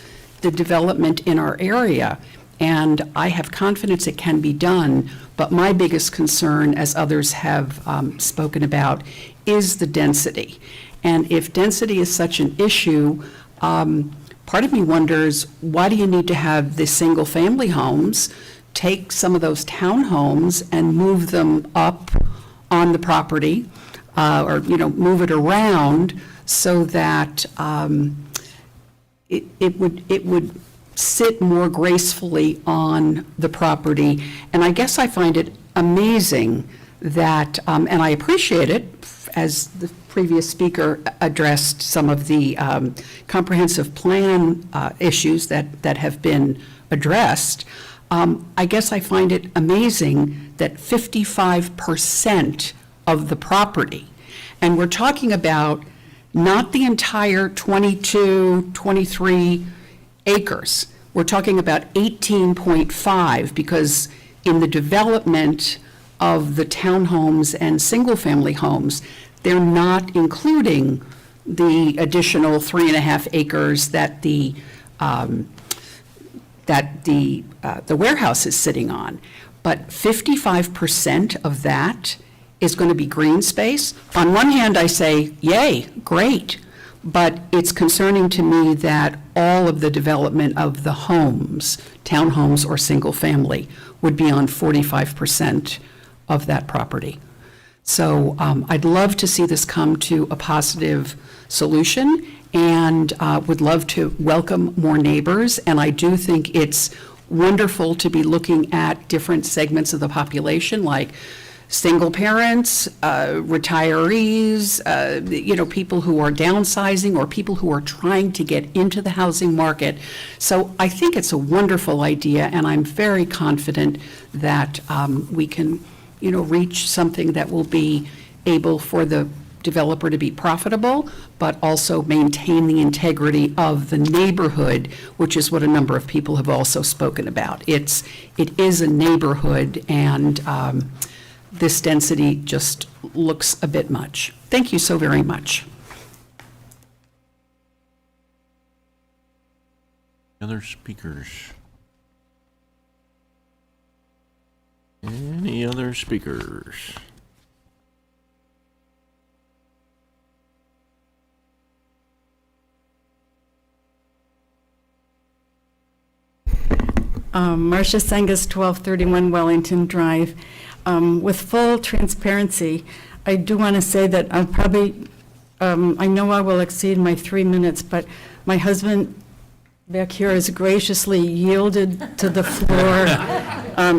Speaker 12: the development in our area. And I have confidence it can be done. But my biggest concern, as others have spoken about, is the density. And if density is such an issue, part of me wonders, why do you need to have the single-family homes? Take some of those townhomes and move them up on the property, or, move it around so that it would sit more gracefully on the property. And I guess I find it amazing that, and I appreciate it, as the previous speaker addressed some of the comprehensive plan issues that have been addressed. I guess I find it amazing that 55% of the property, and we're talking about not the entire 22, 23 acres. We're talking about 18.5, because in the development of the townhomes and single-family homes, they're not including the additional 3.5 acres that the warehouse is sitting on. But 55% of that is going to be green space. On one hand, I say, yay, great. But it's concerning to me that all of the development of the homes, townhomes or single family, would be on 45% of that property. So I'd love to see this come to a positive solution, and would love to welcome more neighbors. And I do think it's wonderful to be looking at different segments of the population, like single parents, retirees, people who are downsizing, or people who are trying to get into the housing market. So I think it's a wonderful idea, and I'm very confident that we can, reach something that will be able for the developer to be profitable, but also maintain the integrity of the neighborhood, which is what a number of people have also spoken about. It is a neighborhood, and this density just looks a bit much. Thank you so very much.
Speaker 1: Other speakers? Any other speakers?
Speaker 13: Marcia Sengas, 1231 Wellington Drive. With full transparency, I do want to say that I'm probably, I know I will exceed my 3 minutes, but my husband back here has graciously yielded to the floor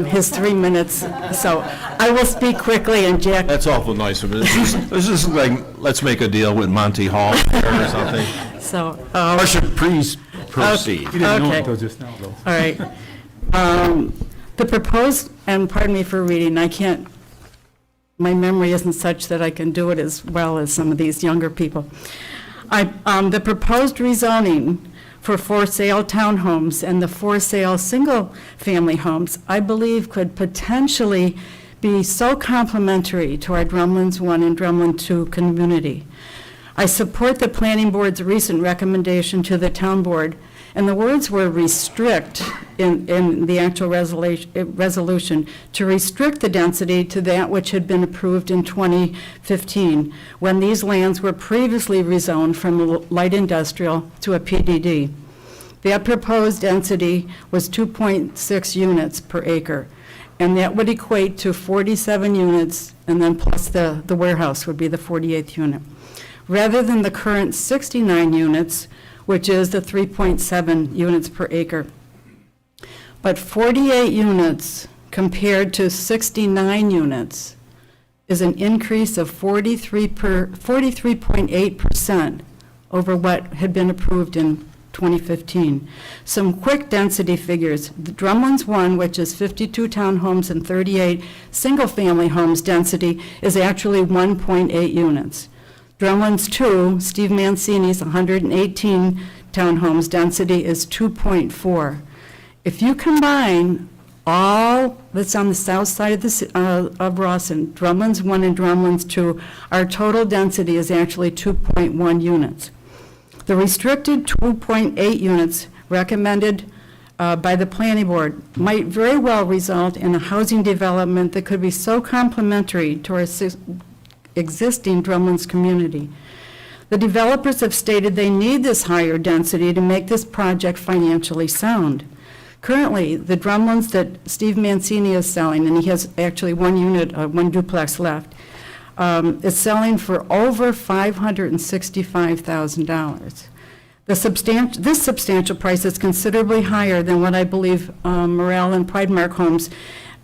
Speaker 13: his 3 minutes. So I will speak quickly, and Jack.
Speaker 1: That's awful nice of it. This is like, let's make a deal with Monty Hall or something.
Speaker 13: So.
Speaker 1: Marcia, please proceed.
Speaker 13: Okay. All right. The proposed, and pardon me for reading, my memory isn't such that I can do it as well as some of these younger people. The proposed rezoning for for-sale townhomes and the for-sale single-family homes, I believe could potentially be so complementary to our Drumlins 1 and Drumlin 2 community. I support the planning board's recent recommendation to the town board, and the words were restrict in the actual resolution, to restrict the density to that which had been approved in 2015, when these lands were previously rezoned from light industrial to a PDD. That proposed density was 2.6 units per acre, and that would equate to 47 units, and then plus the warehouse would be the 48th unit, rather than the current 69 units, which is the 3.7 units per acre. But 48 units compared to 69 units is an increase of 43.8% over what had been approved in 2015. Some quick density figures. The Drumlins 1, which is 52 townhomes and 38 single-family homes density, is actually 1.8 units. Drumlins 2, Steve Mancini's 118 townhomes density is 2.4. If you combine all that's on the south side of Rawson, Drumlins 1 and Drumlins 2, our total density is actually 2.1 units. The restricted 2.8 units recommended by the planning board might very well result in a housing development that could be so complementary to our existing Drumlins community. The developers have stated they need this higher density to make this project financially sound. Currently, the Drumlins that Steve Mancini is selling, and he has actually one unit, one duplex left, is selling for over $565,000. This substantial price is considerably higher than what I believe Morale and Pridemark Homes,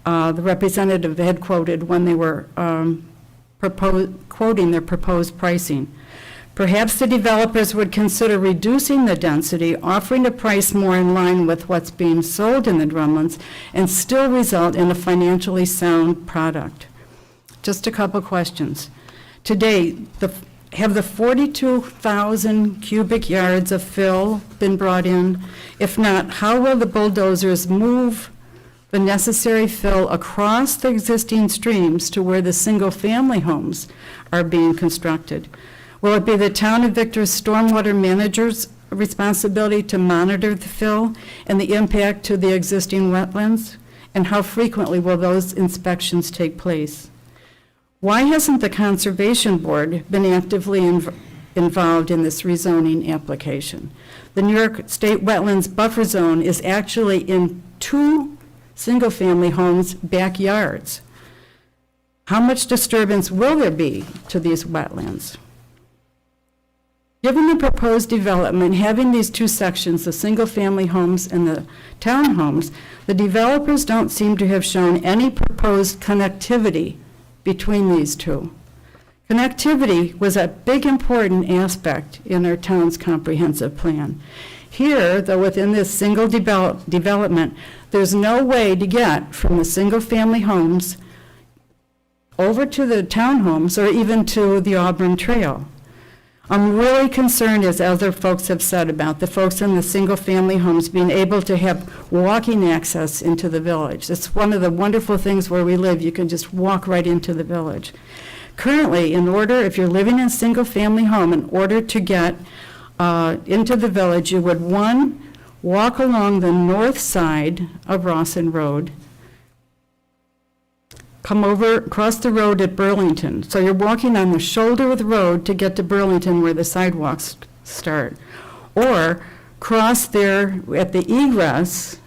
Speaker 13: the representative had quoted when they were quoting their proposed pricing. Perhaps the developers would consider reducing the density, offering a price more in line with what's being sold in the Drumlins, and still result in a financially sound product. Just a couple questions. Today, have the 42,000 cubic yards of fill been brought in? If not, how will the bulldozers move the necessary fill across the existing streams to where the single-family homes are being constructed? Will it be the town of Victor's stormwater manager's responsibility to monitor the fill and the impact to the existing wetlands? And how frequently will those inspections take place? Why hasn't the Conservation Board been actively involved in this rezoning application? The New York State Wetlands Buffer Zone is actually in 2 single-family homes' backyards. How much disturbance will there be to these wetlands? Given the proposed development, having these 2 sections, the single-family homes and the townhomes, the developers don't seem to have shown any proposed connectivity between these 2. Connectivity was a big important aspect in our town's comprehensive plan. Here, though, within this single development, there's no way to get from the single-family homes over to the townhomes or even to the Auburn Trail. I'm really concerned, as other folks have said, about the folks in the single-family homes being able to have walking access into the village. It's one of the wonderful things where we live. You can just walk right into the village. Currently, if you're living in a single-family home, in order to get into the village, you would, 1, walk along the north side of Rawson Road, come over, cross the road at Burlington. So you're walking on the shoulder of the road to get to Burlington where the sidewalks start. Or cross there at the egress,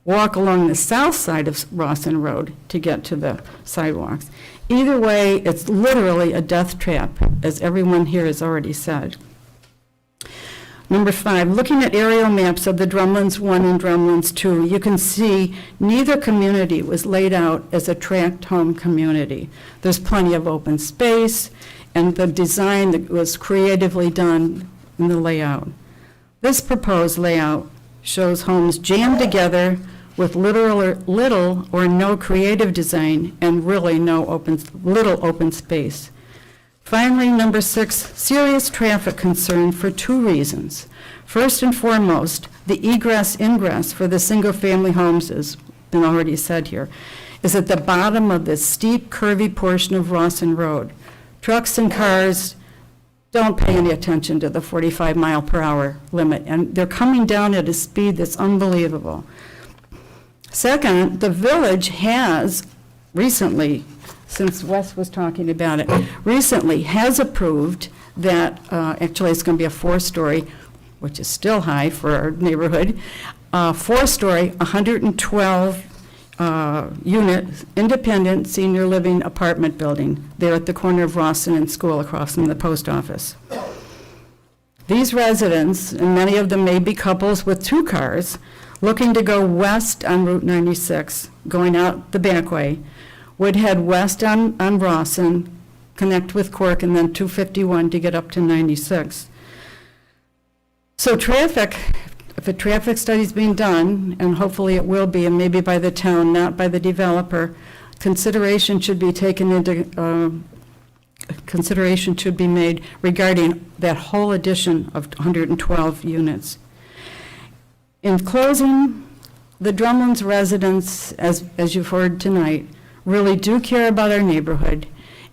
Speaker 13: walk along the south side of Rawson Road to get to the sidewalks. Either way, it's literally a death trap, as everyone here has already said. Number 5, looking at aerial maps of the Drumlins 1 and Drumlins 2, you can see neither community was laid out as a tract home community. There's plenty of open space, and the design that was creatively done in the layout. This proposed layout shows homes jammed together with little or no creative design and really little open space. Finally, number 6, serious traffic concern for 2 reasons. First and foremost, the egress-ingress for the single-family homes, has been already said here, is at the bottom of this steep, curvy portion of Rawson Road. Trucks and cars don't pay any attention to the 45-mile-per-hour limit, and they're coming down at a speed that's unbelievable. Second, the village has recently, since Wes was talking about it, recently has approved that, actually it's going to be a 4-story, which is still high for our neighborhood, 4-story, 112 unit, independent senior living apartment building there at the corner of Rawson and School across from the post office. These residents, and many of them may be couples with 2 cars, looking to go west on Route 96, going out the back way, would head west on Rawson, connect with Cork, and then 251 to get up to 96. So traffic, if a traffic study's being done, and hopefully it will be, and maybe by the town, not by the developer, consideration should be taken into, consideration should be made regarding that whole addition of 112 units. In closing, the Drumlins residents, as you've heard tonight, really do care about our neighborhood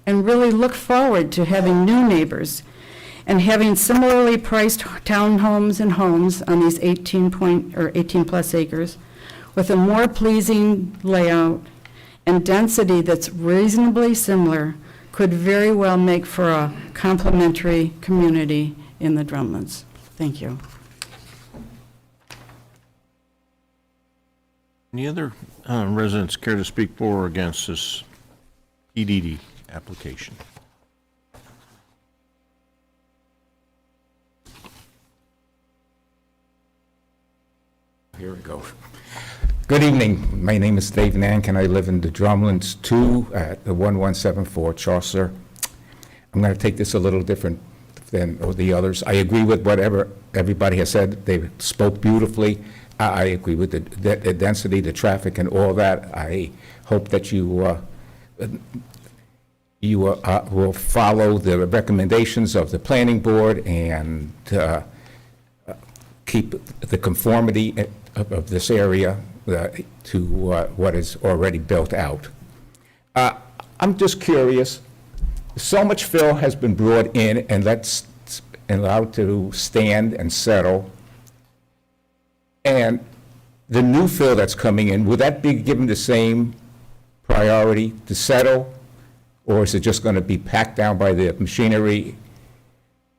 Speaker 13: and really look forward to having new neighbors and having similarly priced townhomes and homes on these 18+ acres with a more pleasing layout and density that's reasonably similar could very well make for a complementary community in the Drumlins. Thank you.
Speaker 1: Any other residents care to speak for or against this PDD application?
Speaker 14: Here we go. Good evening. My name is Dave Nankin. I live in the Drumlins 2 at the 1174 Chaucer. I'm going to take this a little different than the others. I agree with whatever everybody has said. They spoke beautifully. I agree with the density, the traffic, and all that. I hope that you will follow the recommendations of the planning board and keep the conformity of this area to what is already built out. I'm just curious. So much fill has been brought in and allowed to stand and settle. And the new fill that's coming in, would that be given the same priority to settle? Or is it just going to be packed down by the machinery?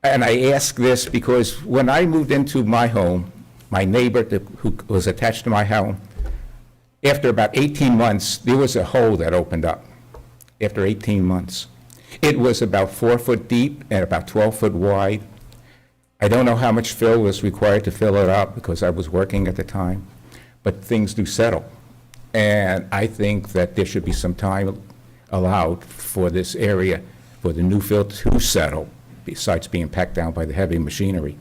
Speaker 14: And I ask this because when I moved into my home, my neighbor who was attached to my home, after about 18 months, there was a hole that opened up after 18 months. It was about 4 foot deep and about 12 foot wide. I don't know how much fill was required to fill it up because I was working at the time, but things do settle. And I think that there should be some time allowed for this area, for the new fill to settle, besides being packed down by the heavy machinery.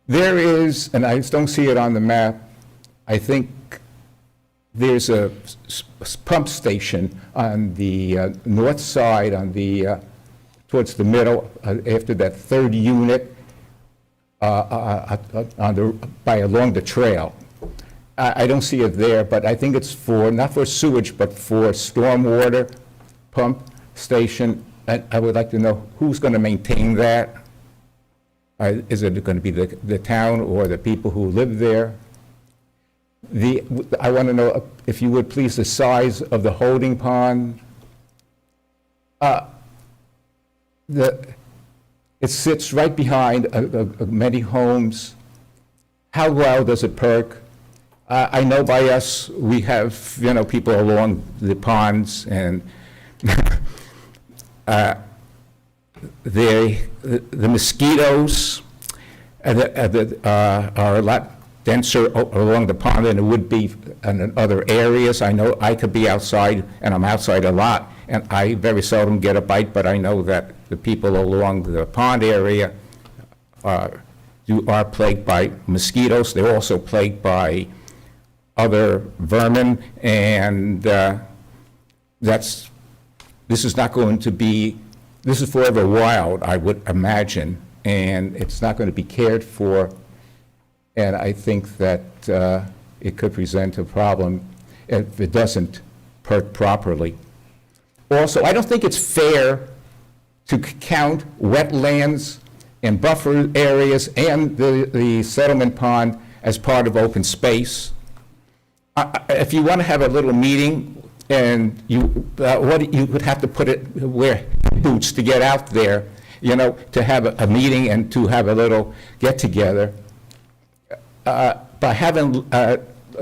Speaker 14: There is, and I don't see it on the map, I think there's a pump station on the north side, on the towards the middle, after that third unit, along the trail. I don't see it there, but I think it's for, not for sewage, but for stormwater pump station. I would like to know who's going to maintain that. Is it going to be the town or the people who live there? I want to know, if you would please, the size of the holding pond. It sits right behind many homes. How well does it perk? I know by us, we have, people along the ponds, and the mosquitoes are a lot denser along the pond than it would be in other areas. I know I could be outside, and I'm outside a lot, and I very seldom get a bite, but I know that the people along the pond area are plagued by mosquitoes. They're also plagued by other vermin, and this is not going to be, this is forever wild, I would imagine, and it's not going to be cared for, and I think that it could present a problem if it doesn't perk properly. Also, I don't think it's fair to count wetlands and buffer areas and the settlement pond as part of open space. If you want to have a little meeting, and you would have to put it, wear boots to get out there, you know, to have a meeting and to have a little get-together. By having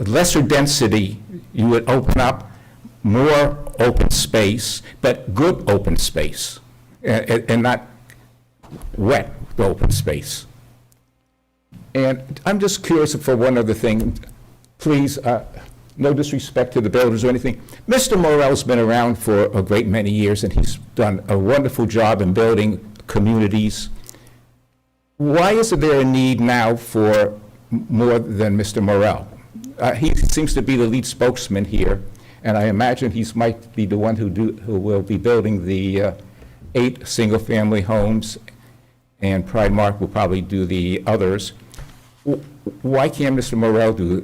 Speaker 14: lesser density, you would open up more open space, but good open space, and not wet open space. And I'm just curious for one other thing. Please, no disrespect to the builders or anything. Mr. Morell's been around for a great many years, and he's done a wonderful job in building communities. Why is there a need now for more than Mr. Morell? He seems to be the lead spokesman here, and I imagine he might be the one who will be building the 8 single-family homes, and Pride Mark will probably do the others. Why can't Mr. Morell do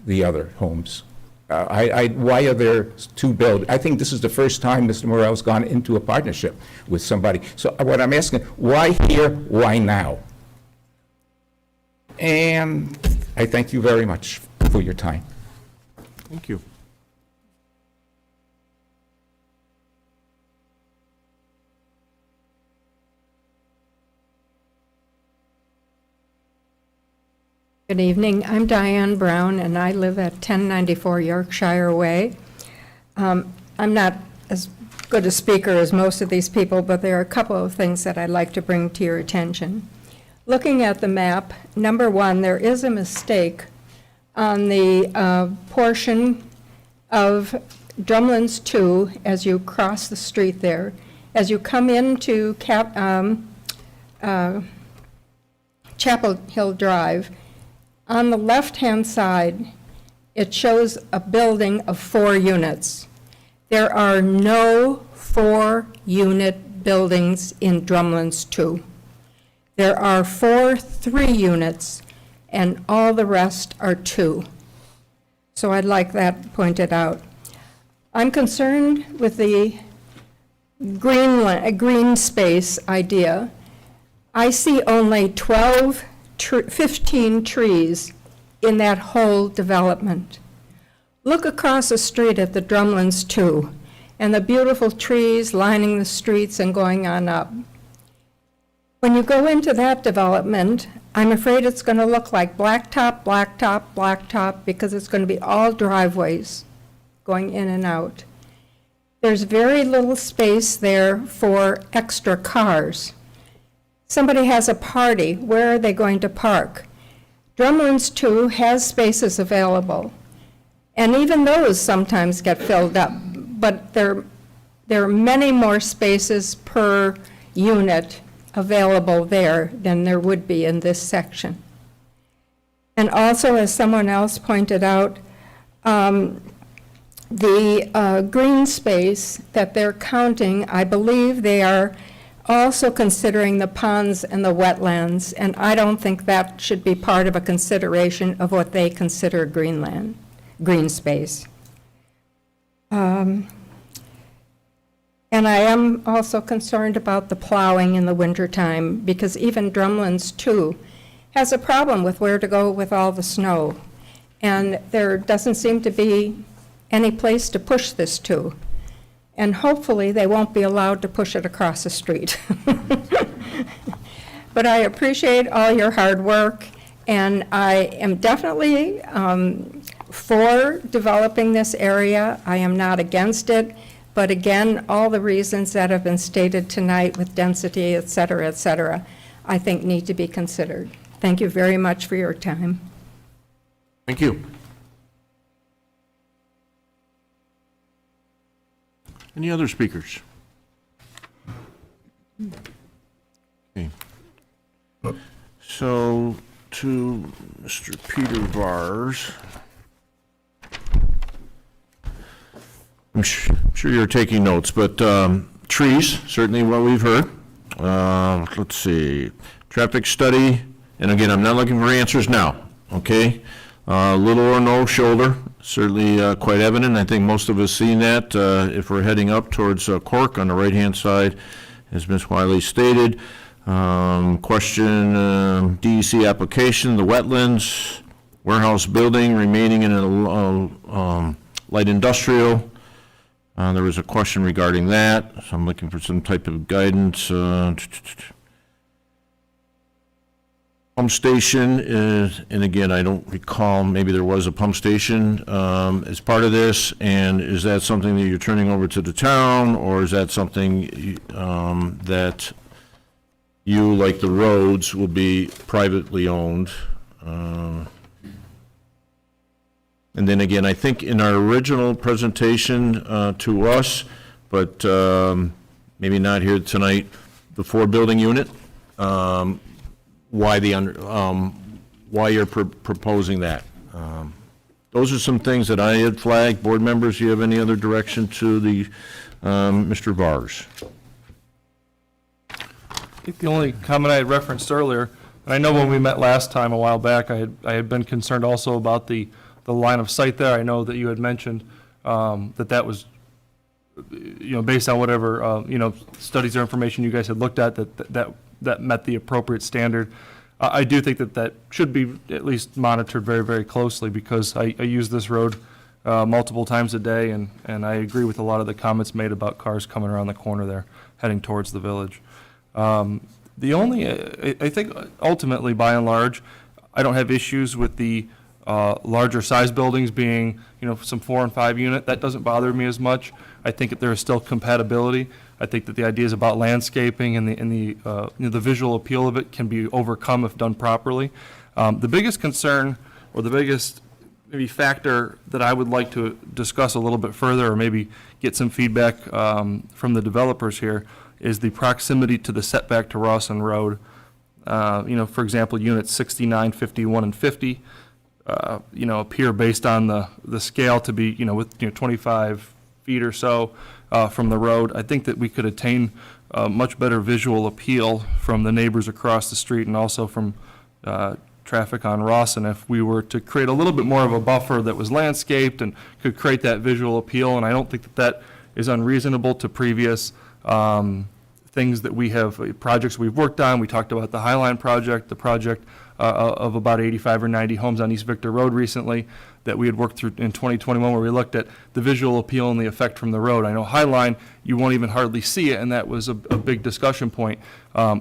Speaker 14: the other homes? Why are there 2 build? I think this is the first time Mr. Morell's gone into a partnership with somebody. So what I'm asking, why here, why now? And I thank you very much for your time.
Speaker 1: Thank you.
Speaker 15: Good evening. I'm Diane Brown, and I live at 1094 Yorkshire Way. I'm not as good a speaker as most of these people, but there are a couple of things that I'd like to bring to your attention. Looking at the map, number one, there is a mistake on the portion of Drumlins 2 as you cross the street there. As you come into Chapel Hill Drive, on the left-hand side, it shows a building of 4 units. There are no 4-unit buildings in Drumlins 2. There are 4 3-units, and all the rest are 2. So I'd like that pointed out. I'm concerned with the green space idea. I see only 15 trees in that whole development. Look across the street at the Drumlins 2 and the beautiful trees lining the streets and going on up. When you go into that development, I'm afraid it's going to look like blacktop, blacktop, blacktop, because it's going to be all driveways going in and out. There's very little space there for extra cars. Somebody has a party, where are they going to park? Drumlins 2 has spaces available, and even those sometimes get filled up, but there are many more spaces per unit available there than there would be in this section. And also, as someone else pointed out, the green space that they're counting, I believe they are also considering the ponds and the wetlands, and I don't think that should be part of a consideration of what they consider green space. And I am also concerned about the plowing in the wintertime, because even Drumlins 2 has a problem with where to go with all the snow. And there doesn't seem to be any place to push this to. And hopefully they won't be allowed to push it across the street. But I appreciate all your hard work, and I am definitely for developing this area. I am not against it, but again, all the reasons that have been stated tonight with density, et cetera, I think need to be considered. Thank you very much for your time.
Speaker 1: Thank you. Any other speakers? Okay. So, to Mr. Peter Vars. I'm sure you're taking notes, but trees, certainly what we've heard. Let's see, traffic study, and again, I'm not looking for answers now, okay? Little or no shoulder, certainly quite evident. I think most of us seen that if we're heading up towards Cork on the right-hand side, as Ms. Wiley stated. Question, DEC application, the wetlands, warehouse building remaining in a light industrial. There was a question regarding that, so I'm looking for some type of guidance. Pump station is, and again, I don't recall, maybe there was a pump station as part of this, and is that something that you're turning over to the town, or is that something that you, like the roads, will be privately owned? And then again, I think in our original presentation to us, but maybe not here tonight, the 4-building unit, why you're proposing that. Those are some things that I had flagged. Board members, do you have any other direction to the Mr. Vars?
Speaker 4: I think the only comment I had referenced earlier, and I know when we met last time a while back, I had been concerned also about the line of sight there. I know that you had mentioned that was, based on whatever, studies or information you guys had looked at, that met the appropriate standard. I do think that should be at least monitored very, very closely, because I use this road multiple times a day, and I agree with a lot of the comments made about cars coming around the corner there, heading towards the village. The only, I think ultimately, by and large, I don't have issues with the larger size buildings being, some 4 and 5 unit. That doesn't bother me as much. I think that there is still compatibility. I think that the ideas about landscaping and the visual appeal of it can be overcome if done properly. The biggest concern, or the biggest maybe factor that I would like to discuss a little bit further, or maybe get some feedback from the developers here, is the proximity to the setback to Rawson Road. For example, units 69, 51, and 50, appear based on the scale to be, with 25 feet or so from the road. I think that we could attain much better visual appeal from the neighbors across the street, and also from traffic on Rawson, if we were to create a little bit more of a buffer that was landscaped and could create that visual appeal. And I don't think that is unreasonable to previous things that we have, projects we've worked on. We talked about the Highline project, the project of about 85 or 90 homes on East Victor Road recently that we had worked through in 2021, where we looked at the visual appeal and the effect from the road. I know Highline, you won't even hardly see it, and that was a big discussion point.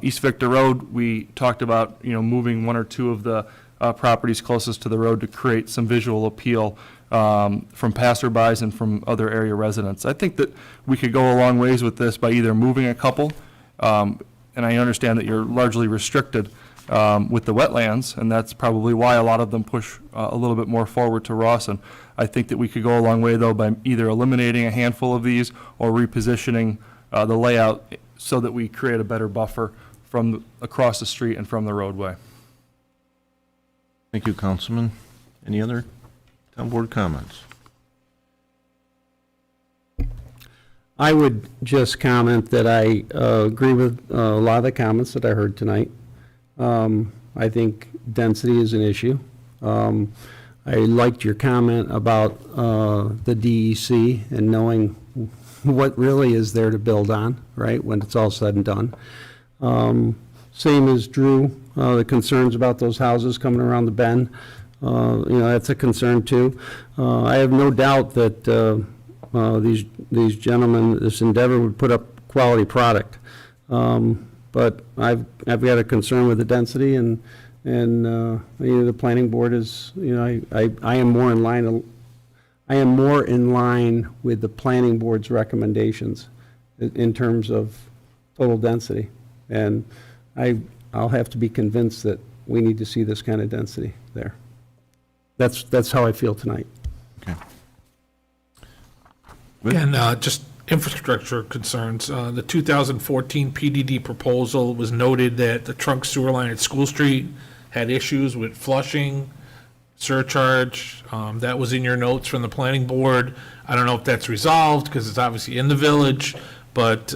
Speaker 4: East Victor Road, we talked about, moving 1 or 2 of the properties closest to the road to create some visual appeal from passerbys and from other area residents. I think that we could go a long ways with this by either moving a couple, and I understand that you're largely restricted with the wetlands, and that's probably why a lot of them push a little bit more forward to Rawson. I think that we could go a long way, though, by either eliminating a handful of these or repositioning the layout so that we create a better buffer from across the street and from the roadway.
Speaker 1: Thank you, Councilman. Any other town board comments?
Speaker 16: I would just comment that I agree with a lot of the comments that I heard tonight. I think density is an issue. I liked your comment about the DEC and knowing what really is there to build on, right, when it's all said and done. Same as Drew, the concerns about those houses coming around the bend. That's a concern too. I have no doubt that these gentlemen, this endeavor would put up quality product. But I've got a concern with the density, and the planning board is, I am more in line with the planning board's recommendations in terms of total density. And I'll have to be convinced that we need to see this kind of density there. That's how I feel tonight.
Speaker 1: Okay.
Speaker 7: And just infrastructure concerns. The 2014 PDD proposal was noted that the trunk sewer line at School Street had issues with flushing, surcharge. That was in your notes from the planning board. I don't know if that's resolved, because it's obviously in the village, but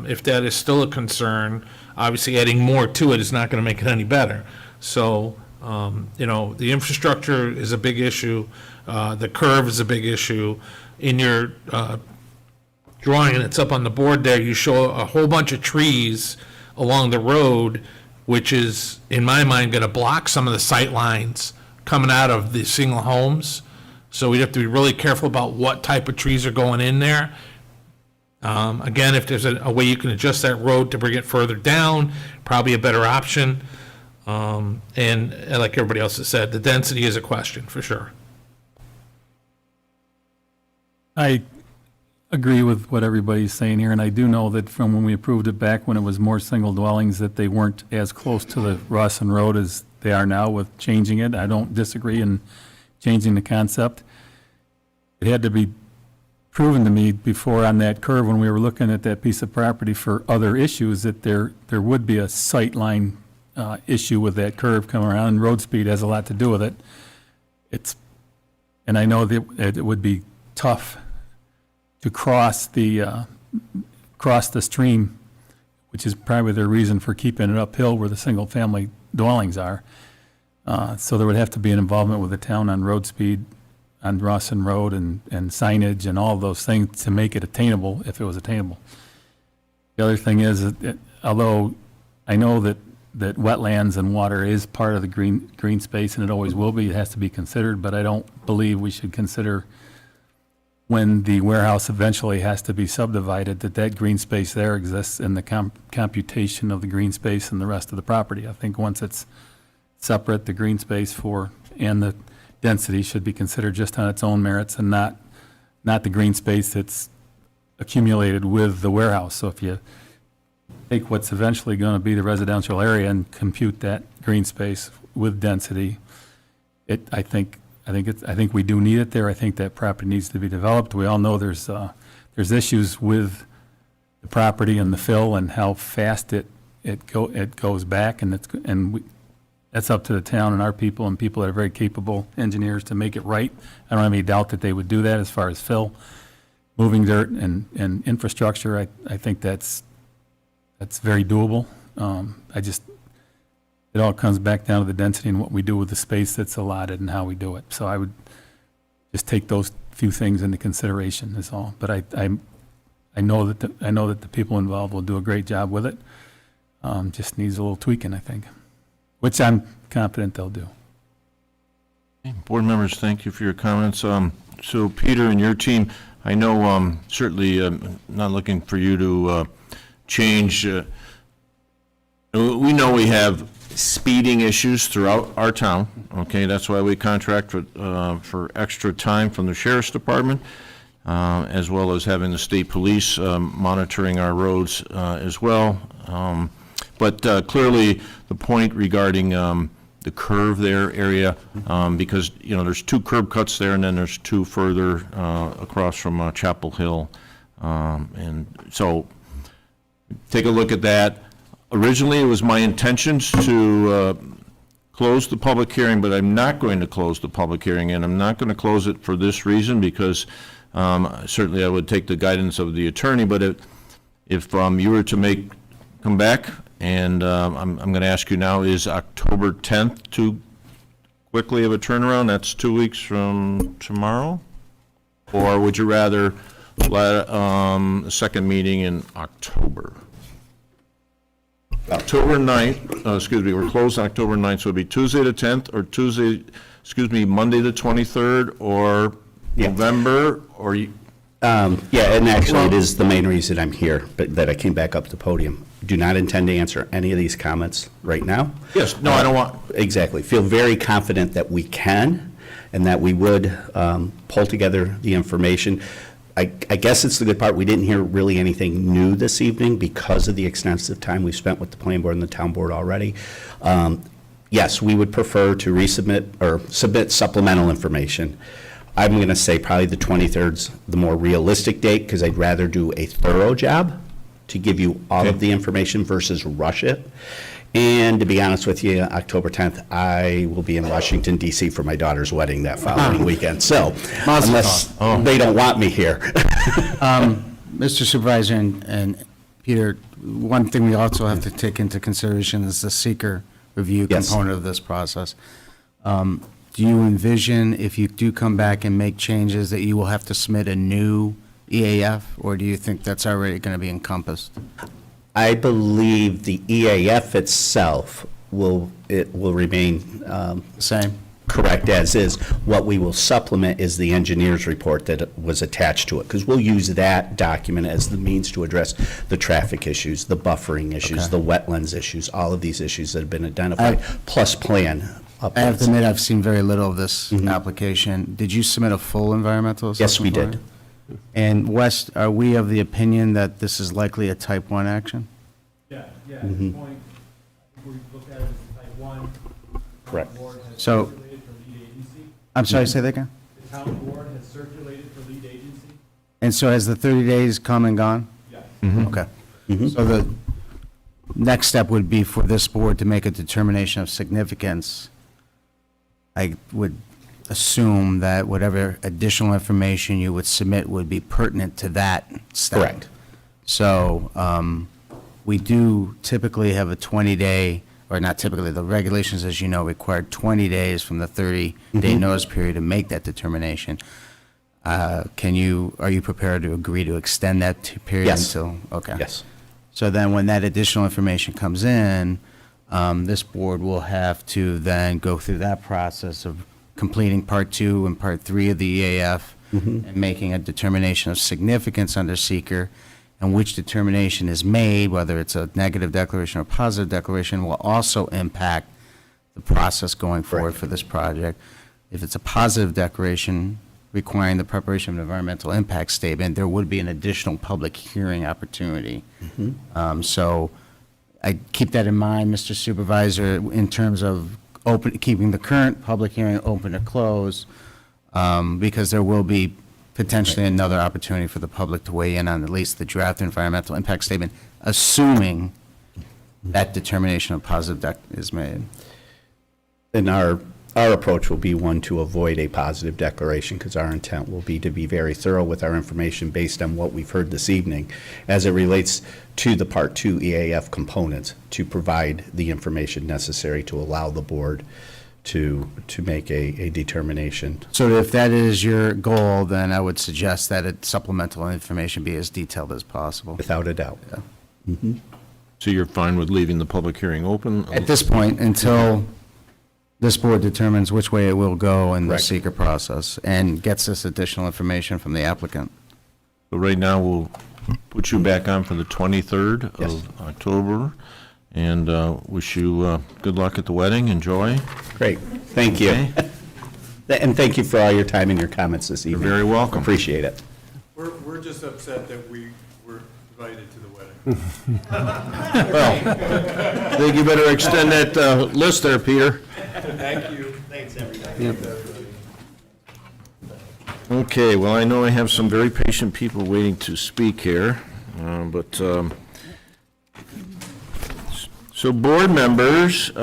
Speaker 7: if that is still a concern, obviously adding more to it is not going to make it any better. So, the infrastructure is a big issue. The curve is a big issue. In your drawing, and it's up on the board there, you show a whole bunch of trees along the road, which is, in my mind, going to block some of the sight lines coming out of the single homes. So we'd have to be really careful about what type of trees are going in there. Again, if there's a way you can adjust that road to bring it further down, probably a better option. And like everybody else has said, the density is a question, for sure.
Speaker 17: I agree with what everybody's saying here, and I do know that from when we approved it back when it was more single dwellings, that they weren't as close to the Rawson Road as they are now with changing it. I don't disagree in changing the concept. It had to be proven to me before on that curve when we were looking at that piece of property for other issues that there would be a sight line issue with that curve coming around, and road speed has a lot to do with it. And I know that it would be tough to cross the stream, which is probably their reason for keeping it uphill where the single-family dwellings are. So there would have to be an involvement with the town on road speed, on Rawson Road, and signage and all of those things to make it attainable, if it was attainable. The other thing is, that although I know that wetlands and water is part of the green space, and it always will be, it has to be considered, but I don't believe we should consider when the warehouse eventually has to be subdivided, that green space there exists in the computation of the green space and the rest of the property. I think once it's separate, the green space and the density should be considered just on its own merits and not the green space that's accumulated with the warehouse. So if you take what's eventually going to be the residential area and compute that green space with density, I think we do need it there. I think that property needs to be developed. We all know there's issues with the property and the fill and how fast it goes back, and that's up to the town and our people and people that are very capable engineers to make it right. I don't have any doubt that they would do that as far as fill, moving dirt and infrastructure. I think that's very doable. It all comes back down to the density and what we do with the space that's allotted and how we do it. So I would just take those few things into consideration is all. But I know that the people involved will do a great job with it. Just needs a little tweaking, I think, which I'm confident they'll do.
Speaker 1: Board members, thank you for your comments. So Peter and your team, I know certainly not looking for you to change. We know we have speeding issues throughout our town, okay? That's why we contract for extra time from the sheriff's department, as well as having the state police monitoring our roads as well. But clearly, the point regarding the curve there area, because, there's 2 curb cuts there, and then there's 2 further across from Chapel Hill. And so, take a look at that. Originally, it was my intentions to close the public hearing, but I'm not going to close the public hearing, and I'm not going to close it for this reason, because certainly I would take the guidance of the attorney, but if you were to come back, and I'm going to ask you now, is October 10th too quickly of a turnaround? That's 2 weeks from tomorrow? Or would you rather a second meeting in October? October 9th, we're closed October 9th, so it'd be Tuesday the 10th, or Monday the 23rd, or November, or you?
Speaker 5: And actually, it is the main reason I'm here, but that I came back up to the podium. Do not intend to answer any of these comments right now.
Speaker 1: Yes, no, I don't want.
Speaker 5: Exactly. Feel very confident that we can, and that we would pull together the information. I guess it's the good part. We didn't hear really anything new this evening because of the extensive time we've spent with the planning board and the town board already. Yes, we would prefer to resubmit or submit supplemental information. I'm going to say probably the 23rd's the more realistic date, because I'd rather do a thorough job to give you all of the information versus rush it. And to be honest with you, October 10th, I will be in Washington, D.C. for my daughter's wedding that following weekend. So unless they don't want me here.
Speaker 2: Mr. Supervisor and Peter, one thing we also have to take into consideration is the seeker review component of this process. Do you envision, if you do come back and make changes, that you will have to submit a new EAF, or do you think that's already going to be encompassed?
Speaker 5: I believe the EAF itself will remain
Speaker 2: Same?
Speaker 5: correct as is. What we will supplement is the engineer's report that was attached to it, because we'll use that document as the means to address the traffic issues, the buffering issues, the wetlands issues, all of these issues that have been identified, plus plan updates.
Speaker 2: I have to admit, I've seen very little of this application. Did you submit a full environmental
Speaker 5: Yes, we
Speaker 2: assessment?
Speaker 5: did.
Speaker 2: for it? And Wes, are we of the opinion that this is likely a type 1 action?
Speaker 6: Yeah, at
Speaker 5: Mhm.
Speaker 6: this point, I think we look at it as type 1.
Speaker 5: Correct.
Speaker 6: The board has
Speaker 2: So-
Speaker 6: circulated for lead agency.
Speaker 2: I'm sorry, say that again?
Speaker 6: The town board has circulated for lead agency.
Speaker 2: And so has the 30 days come and gone?
Speaker 6: Yes.
Speaker 2: Okay. So the next step would be for this board to make a determination of significance. I would assume that whatever additional information you would submit would be pertinent to that step.
Speaker 5: Correct.
Speaker 2: So we do typically have a 20-day, or not typically, the regulations, as you know, require 20 days from the 30-day notice period to make that determination. Are you prepared to agree to extend that period
Speaker 5: Yes.
Speaker 2: until? Okay.
Speaker 5: Yes.
Speaker 2: So then when that additional information comes in, this board will have to then go through that process of completing Part 2 and Part 3 of the EAF and making a determination of significance under seeker, and which determination is made, whether it's a negative declaration or positive declaration, will also impact the process going forward for this project. If it's a positive declaration requiring the preparation of an environmental impact statement, there would be an additional public hearing opportunity. So I keep that in mind, Mr. Supervisor, in terms of keeping the current public hearing open or closed, because there will be potentially another opportunity for the public to weigh in on at least the draft environmental impact statement, assuming that determination of positive deck is made.
Speaker 5: And our approach will be one to avoid a positive declaration, because our intent will be to be very thorough with our information based on what we've heard this evening as it relates to the Part 2 EAF components, to provide the information necessary to allow the board to make a determination.
Speaker 2: So if that is your goal, then I would suggest that supplemental information be as detailed as possible.
Speaker 5: Without a doubt.
Speaker 1: So you're fine with leaving the public hearing open?
Speaker 2: At this point, until this board determines which way it will go in the
Speaker 5: Correct.
Speaker 2: seeker process and gets this additional information from the applicant.
Speaker 1: So right now, we'll put you back on for the 23rd
Speaker 5: Yes.
Speaker 1: of October, and wish you good luck at the wedding. Enjoy.
Speaker 5: Great, thank you.
Speaker 1: Okay.
Speaker 5: And thank you for all your time and your comments this evening.
Speaker 1: very welcome.
Speaker 5: Appreciate it.
Speaker 18: We're just upset that we were invited to the wedding.
Speaker 1: Well, I think you better extend that list there, Peter.
Speaker 18: Thank you. Thanks, everybody.
Speaker 1: Okay, well, I know I have some very patient people waiting to speak here, but, so board members,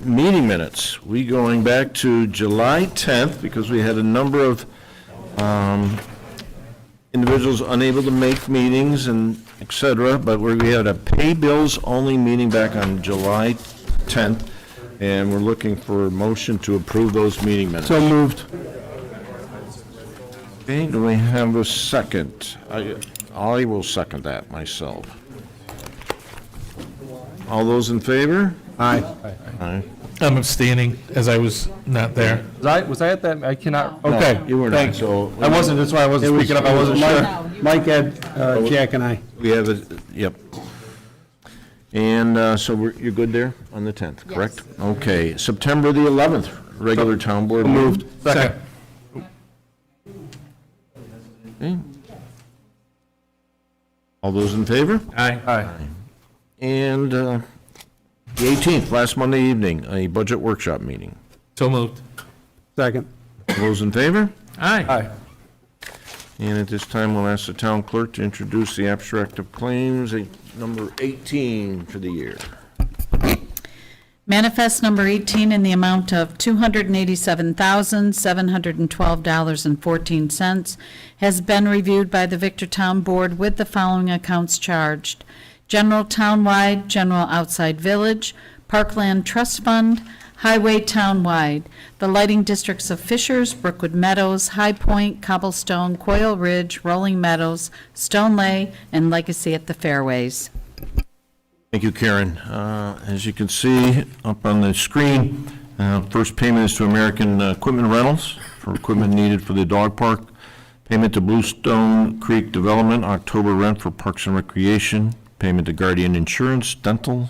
Speaker 1: meeting minutes. We going back to July 10th, because we had a number of individuals unable to make meetings and et cetera, but we had a pay bills only meeting back on July 10th, and we're looking for a motion to approve those meeting minutes.
Speaker 16: So moved.
Speaker 1: Okay, do we have a second? I will second that myself. All those in favor?
Speaker 16: Aye.
Speaker 1: Aye.
Speaker 7: I'm abstaining, as I was not there.
Speaker 4: Was I at that? I cannot.
Speaker 1: No,
Speaker 4: Okay.
Speaker 1: you were not,
Speaker 4: thanks.
Speaker 1: so-
Speaker 4: I wasn't, that's why I wasn't speaking up. I wasn't sure.
Speaker 16: Mike, Ed, Jack, and I.
Speaker 1: We have a, yep. And so you're good there on the 10th, correct? Okay, September the 11th, regular town board. Moved.
Speaker 4: Second.
Speaker 1: Okay. All those in favor?
Speaker 4: Aye.
Speaker 1: And the 18th, last Monday evening, a budget workshop meeting.
Speaker 7: So moved.
Speaker 16: Second.
Speaker 1: All those in favor?
Speaker 7: Aye.
Speaker 1: And at this time, we'll ask the town clerk to introduce the abstract of claims, number 18 for the year.
Speaker 3: Manifest number 18 in the amount of $287,712.14 has been reviewed by the Victortown Board with the following accounts charged: General Townwide, General Outside Village, Parkland Trust Fund, Highway townwide, the lighting districts of Fishers, Brookwood Meadows, High Point, Cobblestone, Coyle Ridge, Rolling Meadows, Stone Lay, and Legacy at the Fairways.
Speaker 1: Thank you, Karen. As you can see up on the screen, first payment is to American Equipment Rentals for equipment needed for the dog park. Payment to Bluestone Creek Development, October rent for Parks and Recreation. Payment to Guardian Insurance, Dental.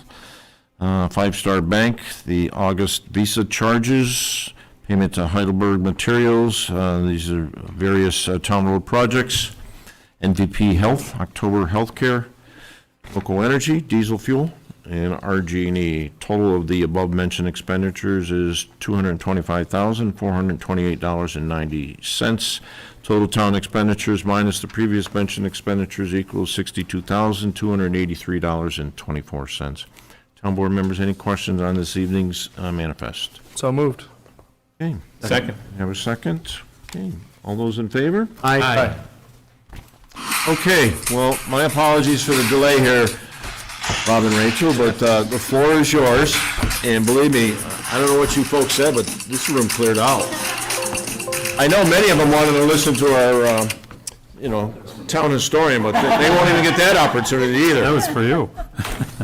Speaker 1: Five Star Bank, the August Visa charges. Payment to Heidelberg Materials. These are various town road projects. MVP Health, October Healthcare. Local Energy, diesel fuel, and RG&E. Total of the above-mentioned expenditures is $225,428.90. Total town expenditures minus the previous mentioned expenditures equals $62,283.24. Town board members, any questions on this evening's manifest?
Speaker 4: So moved.
Speaker 1: Okay.
Speaker 14: Second.
Speaker 1: Have a second? Okay. All those in favor?
Speaker 4: Aye.
Speaker 1: Okay, well, my apologies for the delay here, Bob and Rachel, but the floor is yours. And believe me, I don't know what you folks said, but this room cleared out. I know many of them wanted to listen to our, town historian, but they won't even get that opportunity either.
Speaker 17: That was for you.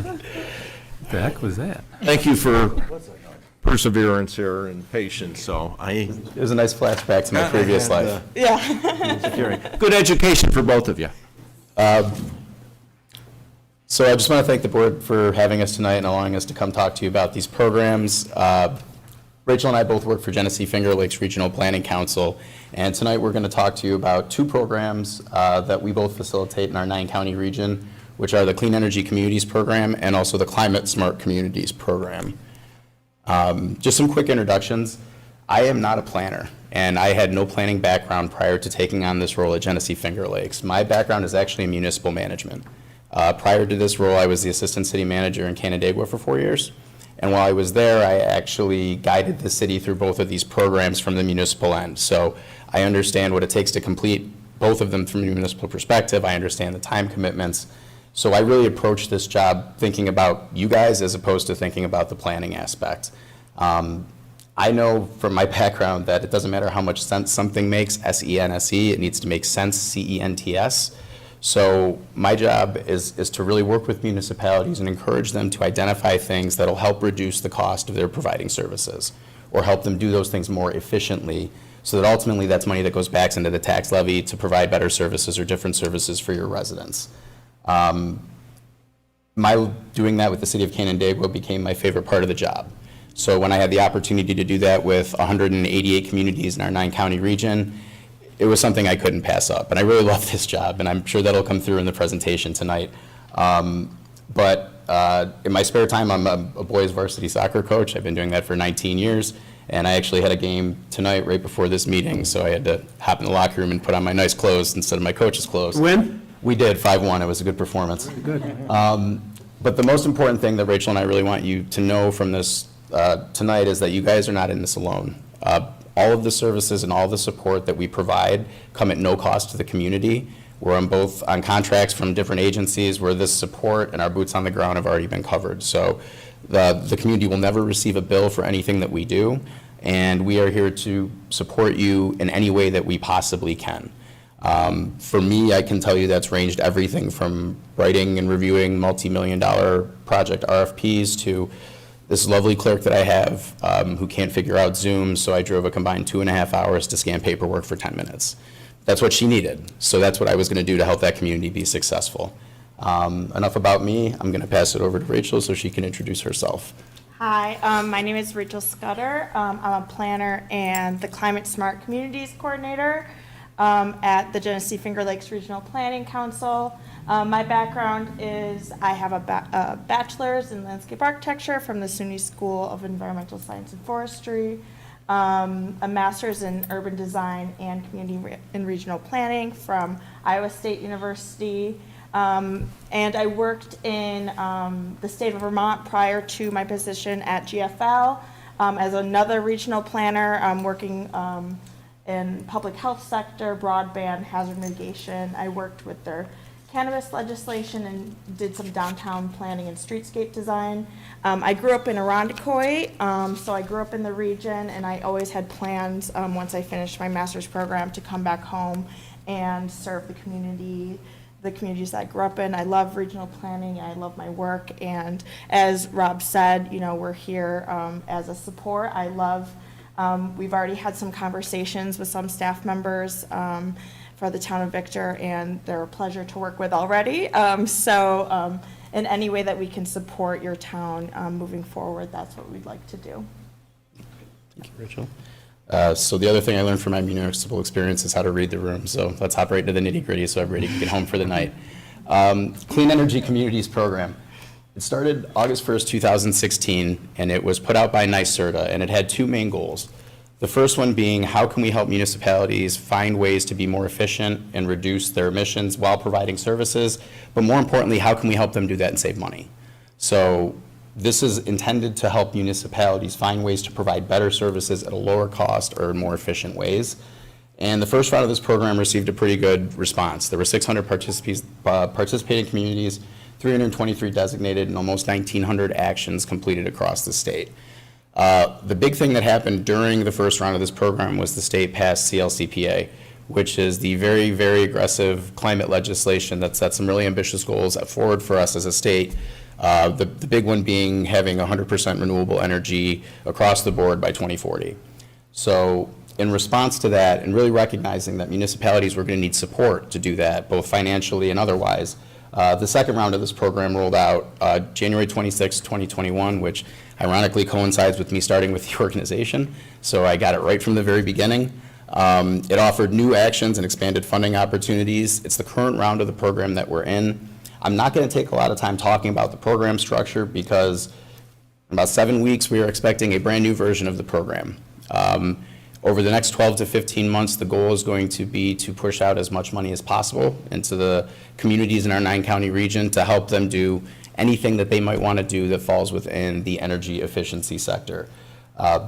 Speaker 17: What the heck was that?
Speaker 1: Thank you for perseverance here and patience, so
Speaker 19: It was a nice flashback to my previous life.
Speaker 1: Good education for both of you.
Speaker 19: So I just want to thank the board for having us tonight and allowing us to come talk to you about these programs. Rachel and I both work for Genesee Finger Lakes Regional Planning Council, and tonight we're going to talk to you about two programs that we both facilitate in our 9-county region, which are the Clean Energy Communities Program and also the Climate Smart Communities Program. Just some quick introductions. I am not a planner, and I had no planning background prior to taking on this role at Genesee Finger Lakes. My background is actually in municipal management. Prior to this role, I was the assistant city manager in Canandaigua for 4 years. And while I was there, I actually guided the city through both of these programs from the municipal end. So I understand what it takes to complete both of them from a municipal perspective. I understand the time commitments. So I really approached this job thinking about you guys as opposed to thinking about the planning aspect. I know from my background that it doesn't matter how much sense something makes, S-E-N-S-E, it needs to make sense, C-E-N-T-S. So my job is to really work with municipalities and encourage them to identify things that'll help reduce the cost of their providing services or help them do those things more efficiently so that ultimately that's money that goes back into the tax levy to provide better services or different services for your residents. My doing that with the city of Canandaigua became my favorite part of the job. So when I had the opportunity to do that with 188 communities in our 9-county region, it was something I couldn't pass up. And I really love this job, and I'm sure that'll come through in the presentation tonight. But in my spare time, I'm a boys varsity soccer coach. I've been doing that for 19 years. And I actually had a game tonight right before this meeting, so I had to hop in the locker room and put on my nice clothes instead of my coach's clothes.
Speaker 16: Win?
Speaker 19: We did, 5-1. It was a good performance.
Speaker 16: Good.
Speaker 19: But the most important thing that Rachel and I really want you to know from this tonight is that you guys are not in this alone. All of the services and all the support that we provide come at no cost to the community. We're on contracts from different agencies where this support and our boots on the ground have already been covered. So the community will never receive a bill for anything that we do, and we are here to support you in any way that we possibly can. For me, I can tell you that's ranged everything from writing and reviewing multi-million-dollar project RFPs to this lovely clerk that I have who can't figure out Zoom, so I drove a combined 2.5 hours to scan paperwork for 10 minutes. That's what she needed, so that's what I was going to do to help that community be successful. Enough about me. I'm going to pass it over to Rachel so she can introduce herself.
Speaker 20: Hi, my name is Rachel Scudder. I'm a planner and the Climate Smart Communities Coordinator at the Genesee Finger Lakes Regional Planning Council. My background is I have a bachelor's in landscape architecture from the SUNY School of Environmental Science and Forestry, a master's in urban design and community and regional planning from Iowa State University, and I worked in the state of Vermont prior to my position at GFL as another regional planner, working in public health sector, broadband, hazard mitigation. I worked with their cannabis legislation and did some downtown planning and streetscape design. I grew up in Irondequoit, so I grew up in the region, and I always had plans, once I finished my master's program, to come back home and serve the communities that I grew up in. I love regional planning, I love my work, and as Rob said, you know, we're here as a support. I love, we've already had some conversations with some staff members for the town of Victor, and they're a pleasure to work with already. So in any way that we can support your town moving forward, that's what we'd like to do.
Speaker 19: Thank you, Rachel. So the other thing I learned from my municipal experience is how to read the room. So let's hop right into the nitty-gritty so everybody can get home for the night. Clean Energy Communities Program. It started August 1st, 2016, and it was put out by NYSERDA, and it had two main goals. The first one being, how can we help municipalities find ways to be more efficient and reduce their emissions while providing services? But more importantly, how can we help them do that and save money? So this is intended to help municipalities find ways to provide better services at a lower cost or in more efficient ways. And the first round of this program received a pretty good response. There were 600 participating communities, 323 designated, and almost 1,900 actions completed across the state. The big thing that happened during the first round of this program was the state passed CLCPA, which is the very, very aggressive climate legislation that sets some really ambitious goals forward for us as a state. The big one being having 100% renewable energy across the board by 2040. So in response to that, and really recognizing that municipalities were going to need support to do that, both financially and otherwise, the second round of this program rolled out January 26, 2021, which ironically coincides with me starting with the organization. So I got it right from the very beginning. It offered new actions and expanded funding opportunities. It's the current round of the program that we're in. I'm not going to take a lot of time talking about the program structure because in about 7 weeks we are expecting a brand new version of the program. Over the next 12 to 15 months, the goal is going to be to push out as much money as possible into the communities in our 9-county region to help them do anything that they might want to do that falls within the energy efficiency sector.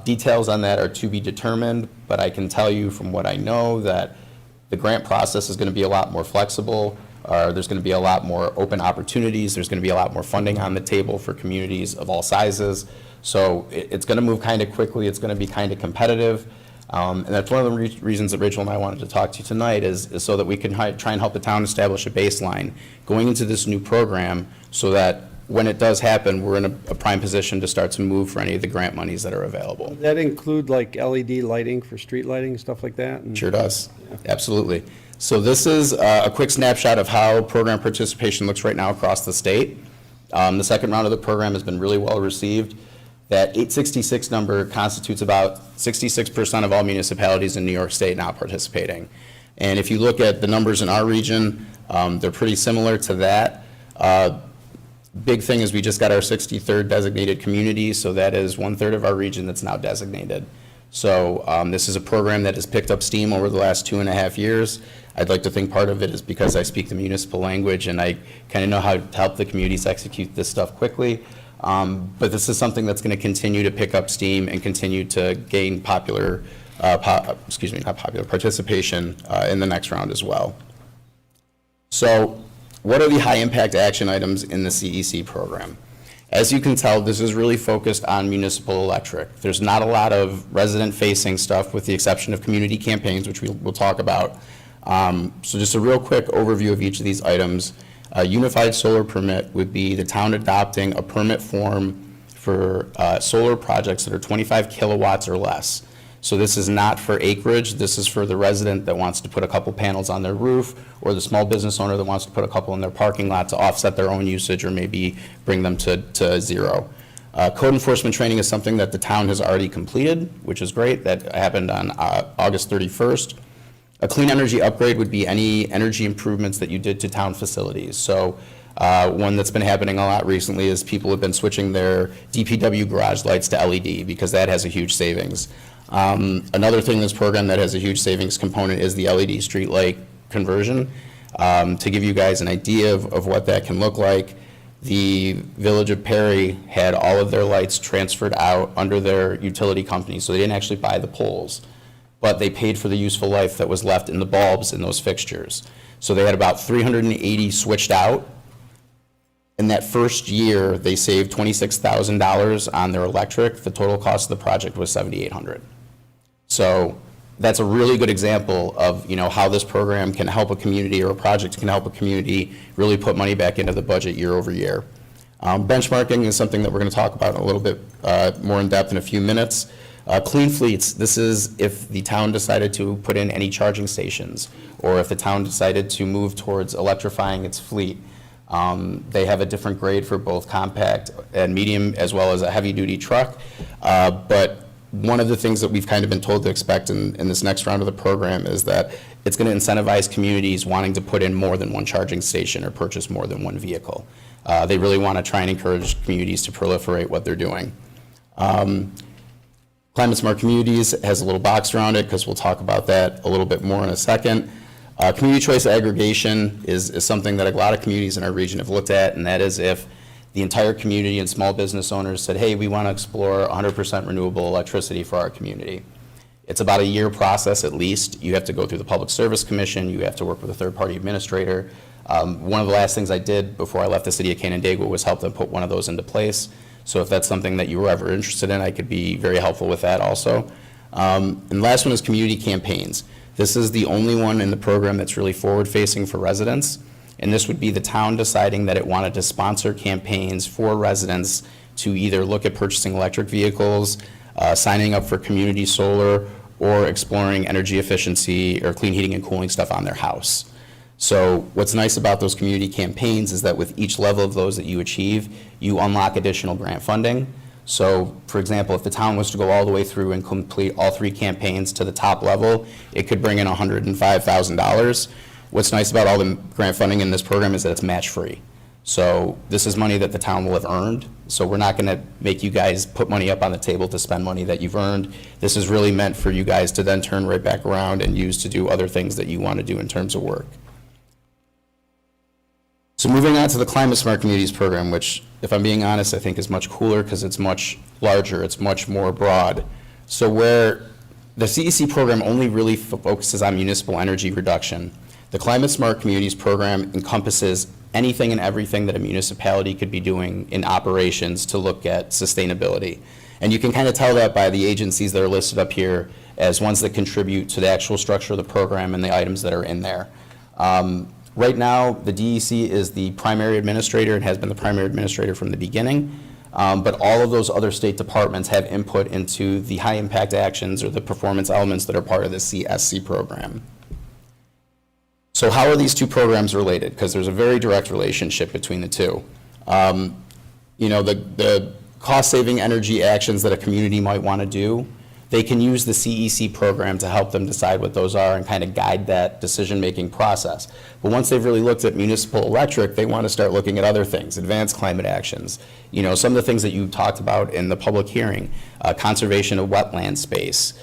Speaker 19: Details on that are to be determined, but I can tell you from what I know that the grant process is going to be a lot more flexible. There's going to be a lot more open opportunities. There's going to be a lot more funding on the table for communities of all sizes. So it's going to move kind of quickly. It's going to be kind of competitive. And that's one of the reasons that Rachel and I wanted to talk to you tonight is so that we can try and help the town establish a baseline going into this new program so that when it does happen, we're in a prime position to start to move for any of the grant monies that are available.
Speaker 16: Does that include like LED lighting for street lighting, stuff like that?
Speaker 19: Sure does. Absolutely. So this is a quick snapshot of how program participation looks right now across the state. The second round of the program has been really well received. That 866 number constitutes about 66% of all municipalities in New York State now participating. And if you look at the numbers in our region, they're pretty similar to that. Big thing is we just got our 63rd designated community, so that is 1/3 of our region that's now designated. So this is a program that has picked up steam over the last 2.5 years. I'd like to think part of it is because I speak the municipal language and I kind of know how to help the communities execute this stuff quickly. But this is something that's going to continue to pick up steam and continue to gain participation in the next round as well. So what are the high impact action items in the CEC program? As you can tell, this is really focused on municipal electric. There's not a lot of resident facing stuff with the exception of community campaigns, which we'll talk about. So just a real quick overview of each of these items. A unified solar permit would be the town adopting a permit form for solar projects that are 25 kilowatts or less. So this is not for acreage, this is for the resident that wants to put a couple panels on their roof, or the small business owner that wants to put a couple in their parking lot to offset their own usage or maybe bring them to zero. Code enforcement training is something that the town has already completed, which is great. That happened on August 31st. A clean energy upgrade would be any energy improvements that you did to town facilities. So one that's been happening a lot recently is people have been switching their DPW garage lights to LED because that has a huge savings. Another thing in this program that has a huge savings component is the LED street light conversion. To give you guys an idea of what that can look like, the Village of Perry had all of their lights transferred out under their utility company, so they didn't actually buy the poles, but they paid for the useful life that was left in the bulbs in those fixtures. So they had about 380 switched out. In that first year, they saved $26,000 on their electric. The total cost of the project was $7,800. So that's a really good example of, you know, how this program can help a community, or a project can help a community really put money back into the budget year over year. Benchmarking is something that we're going to talk about a little bit more in depth in a few minutes. Clean fleets, this is if the town decided to put in any charging stations, or if the town decided to move towards electrifying its fleet. They have a different grade for both compact and medium, as well as a heavy-duty truck. But one of the things that we've kind of been told to expect in this next round of the program is that it's going to incentivize communities wanting to put in more than one charging station or purchase more than one vehicle. They really want to try and encourage communities to proliferate what they're doing. Climate Smart Communities has a little box around it, because we'll talk about that a little bit more in a second. Community choice aggregation is something that a lot of communities in our region have looked at, and that is if the entire community and small business owners said, hey, we want to explore 100% renewable electricity for our community. It's about a year process at least. You have to go through the Public Service Commission. You have to work with a third-party administrator. One of the last things I did before I left the city of Canandaigua was help them put one of those into place. So if that's something that you were ever interested in, I could be very helpful with that also. And the last one is community campaigns. This is the only one in the program that's really forward-facing for residents. And this would be the town deciding that it wanted to sponsor campaigns for residents to either look at purchasing electric vehicles, signing up for community solar, or exploring energy efficiency or clean heating and cooling stuff on their house. So what's nice about those community campaigns is that with each level of those that you achieve, you unlock additional grant funding. So, for example, if the town was to go all the way through and complete all 3 campaigns to the top level, it could bring in $105,000. What's nice about all the grant funding in this program is that it's match-free. So this is money that the town will have earned. So we're not going to make you guys put money up on the table to spend money that you've earned. This is really meant for you guys to then turn right back around and use to do other things that you want to do in terms of work. So moving on to the Climate Smart Communities program, which, if I'm being honest, I think is much cooler because it's much larger, it's much more broad. So where the CEC program only really focuses on municipal energy reduction, the Climate Smart Communities program encompasses anything and everything that a municipality could be doing in operations to look at sustainability. And you can kind of tell that by the agencies that are listed up here as ones that contribute to the actual structure of the program and the items that are in there. Right now, the DEC is the primary administrator and has been the primary administrator from the beginning, but all of those other state departments have input into the high impact actions or the performance elements that are part of the CSC program. So how are these two programs related? Because there's a very direct relationship between the two. You know, the cost-saving energy actions that a community might want to do, they can use the CEC program to help them decide what those are and kind of guide that decision-making process. But once they've really looked at municipal electric, they want to start looking at other things, advanced climate actions. You know, some of the things that you talked about in the public hearing, conservation of wetland space,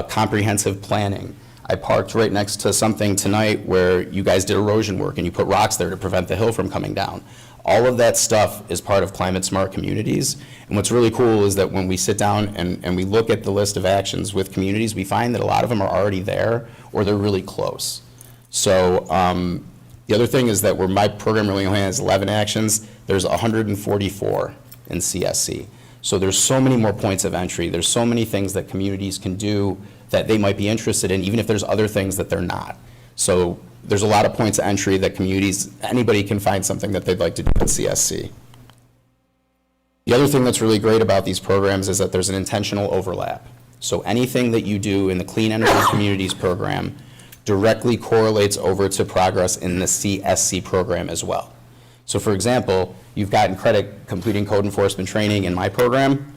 Speaker 19: comprehensive planning. I parked right next to something tonight where you guys did erosion work and you put rocks there to prevent the hill from coming down. All of that stuff is part of Climate Smart Communities. And what's really cool is that when we sit down and we look at the list of actions with communities, we find that a lot of them are already there or they're really close. So the other thing is that where my program really only has 11 actions, there's 144 in CSC. So there's so many more points of entry. There's so many things that communities can do that they might be interested in, even if there's other things that they're not. So there's a lot of points of entry that communities, anybody can find something that they'd like to do at CSC. The other thing that's really great about these programs is that there's an intentional overlap. So anything that you do in the Clean Energy Communities program directly correlates over to progress in the CSC program as well. So for example, you've gotten credit completing code enforcement training in my program.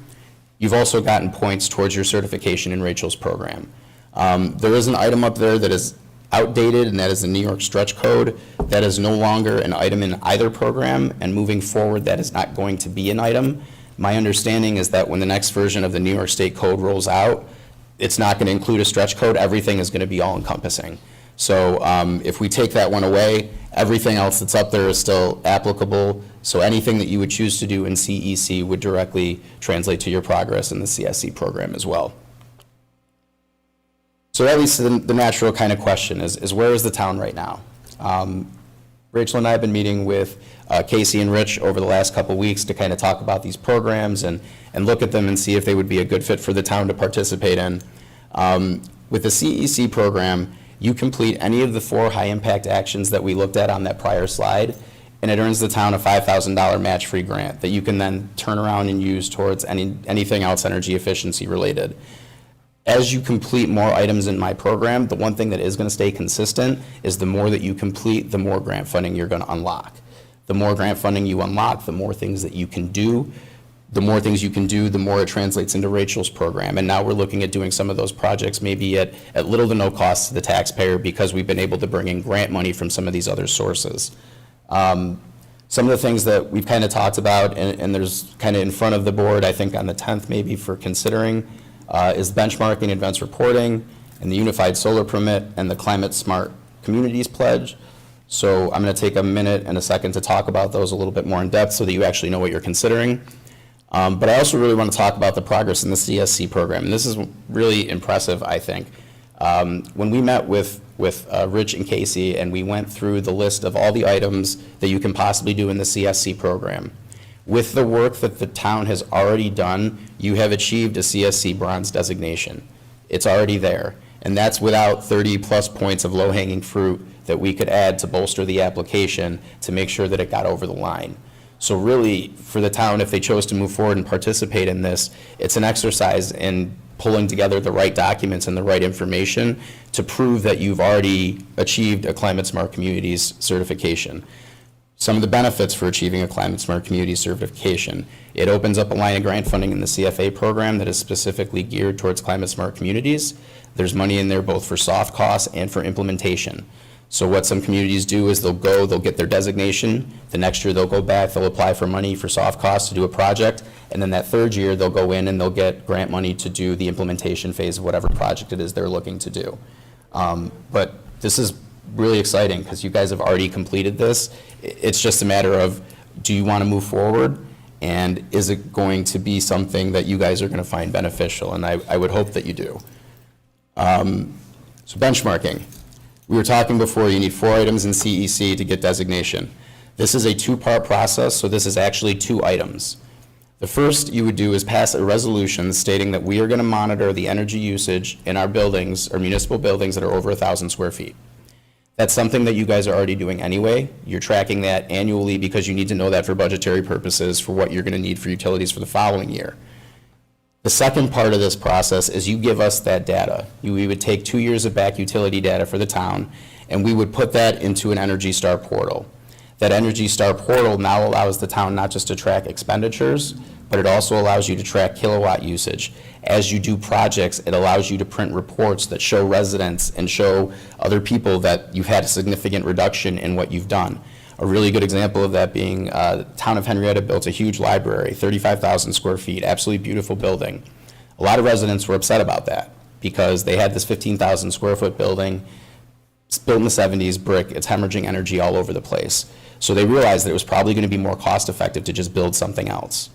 Speaker 19: You've also gotten points towards your certification in Rachel's program. There is an item up there that is outdated, and that is the New York stretch code. That is no longer an item in either program, and moving forward, that is not going to be an item. My understanding is that when the next version of the New York State Code rolls out, it's not going to include a stretch code. Everything is going to be all-encompassing. So if we take that one away, everything else that's up there is still applicable. So anything that you would choose to do in CEC would directly translate to your progress in the CSC program as well. So that leads to the natural kind of question is where is the town right now? Rachel and I have been meeting with Casey and Rich over the last couple weeks to kind of talk about these programs and look at them and see if they would be a good fit for the town to participate in. With the CEC program, you complete any of the 4 high-impact actions that we looked at on that prior slide, and it earns the town a $5,000 match-free grant that you can then turn around and use towards anything else energy efficiency related. As you complete more items in my program, the one thing that is going to stay consistent is the more that you complete, the more grant funding you're going to unlock. The more grant funding you unlock, the more things that you can do. The more things you can do, the more it translates into Rachel's program. And now we're looking at doing some of those projects maybe at little to no cost to the taxpayer because we've been able to bring in grant money from some of these other sources. Some of the things that we've kind of talked about, and there's kind of in front of the board, I think on the 10th maybe for considering, is benchmarking advanced reporting and the unified solar permit and the climate smart communities pledge. So I'm going to take a minute and a second to talk about those a little bit more in depth so that you actually know what you're considering. But I also really want to talk about the progress in the CSC program. And this is really impressive, I think. When we met with Rich and Casey and we went through the list of all the items that you can possibly do in the CSC program, with the work that the town has already done, you have achieved a CSC bronze designation. It's already there. And that's without 30-plus points of low-hanging fruit that we could add to bolster the application to make sure that it got over the line. So really, for the town, if they chose to move forward and participate in this, it's an exercise in pulling together the right documents and the right information to prove that you've already achieved a Climate Smart Communities certification. Some of the benefits for achieving a Climate Smart Communities certification: it opens up a line of grant funding in the CFA program that is specifically geared towards climate smart communities. There's money in there both for soft costs and for implementation. So what some communities do is they'll get their designation, the next year they'll go back, they'll apply for money for soft costs to do a project, and then that third year they'll go in and they'll get grant money to do the implementation phase of whatever project it is they're looking to do. But this is really exciting because you guys have already completed this. It's just a matter of, do you want to move forward? And is it going to be something that you guys are going to find beneficial? And I would hope that you do. So benchmarking. We were talking before, you need 4 items in CEC to get designation. This is a 2-part process, so this is actually 2 items. The first you would do is pass a resolution stating that we are going to monitor the energy usage in our buildings, or municipal buildings that are over 1,000 square feet. That's something that you guys are already doing anyway. You're tracking that annually because you need to know that for budgetary purposes for what you're going to need for utilities for the following year. The second part of this process is you give us that data. We would take 2 years of back utility data for the town, and we would put that into an Energy Star portal. That Energy Star portal now allows the town not just to track expenditures, but it also allows you to track kilowatt usage. As you do projects, it allows you to print reports that show residents and show other people that you've had a significant reduction in what you've done. A really good example of that being the town of Henrietta built a huge library, 35,000 square feet, absolutely beautiful building. A lot of residents were upset about that because they had this 15,000 square foot building. It's built in the 70s, brick, it's hemorrhaging energy all over the place. So they realized that it was probably going to be more cost effective to just build something else.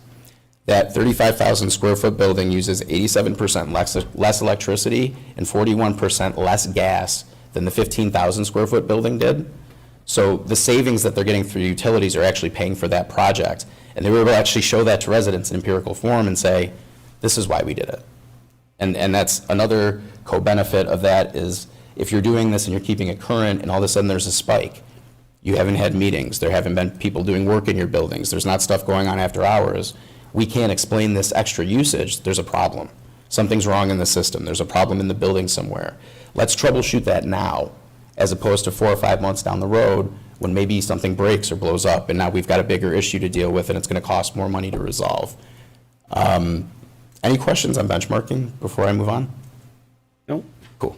Speaker 19: That 35,000 square foot building uses 87% less electricity and 41% less gas than the 15,000 square foot building did. So the savings that they're getting through utilities are actually paying for that project. And they were able to actually show that to residents in empirical form and say, this is why we did it. And that's another co-benefit of that is if you're doing this and you're keeping it current and all of a sudden there's a spike, you haven't had meetings, there haven't been people doing work in your buildings, there's not stuff going on after hours, we can't explain this extra usage, there's a problem. Something's wrong in the system, there's a problem in the building somewhere. Let's troubleshoot that now, as opposed to 4 or 5 months down the road when maybe something breaks or blows up and now we've got a bigger issue to deal with and it's going to cost more money to resolve. Any questions on benchmarking before I move on?
Speaker 16: No.
Speaker 19: Cool.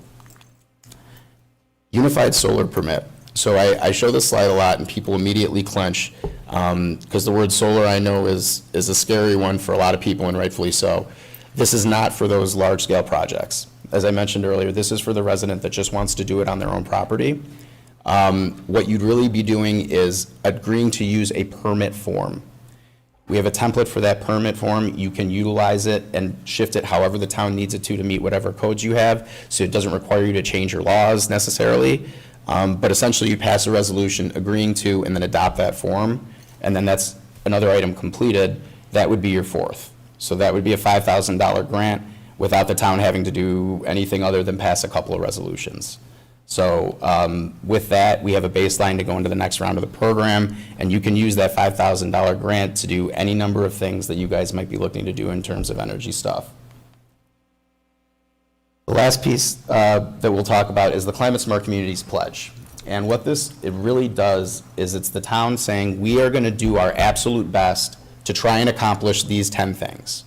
Speaker 19: Unified solar permit. So I show this slide a lot and people immediately clench because the word solar I know is a scary one for a lot of people and rightfully so. This is not for those large scale projects. As I mentioned earlier, this is for the resident that just wants to do it on their own property. What you'd really be doing is agreeing to use a permit form. We have a template for that permit form. You can utilize it and shift it however the town needs it to meet whatever codes you have, so it doesn't require you to change your laws necessarily. But essentially, you pass a resolution agreeing to and then adopt that form, and then that's another item completed. That would be your fourth. So that would be a $5,000 grant without the town having to do anything other than pass a couple of resolutions. So with that, we have a baseline to go into the next round of the program, and you can use that $5,000 grant to do any number of things that you guys might be looking to do in terms of energy stuff. The last piece that we'll talk about is the Climate Smart Communities Pledge. And what it really does is it's the town saying, we are going to do our absolute best to try and accomplish these 10 things.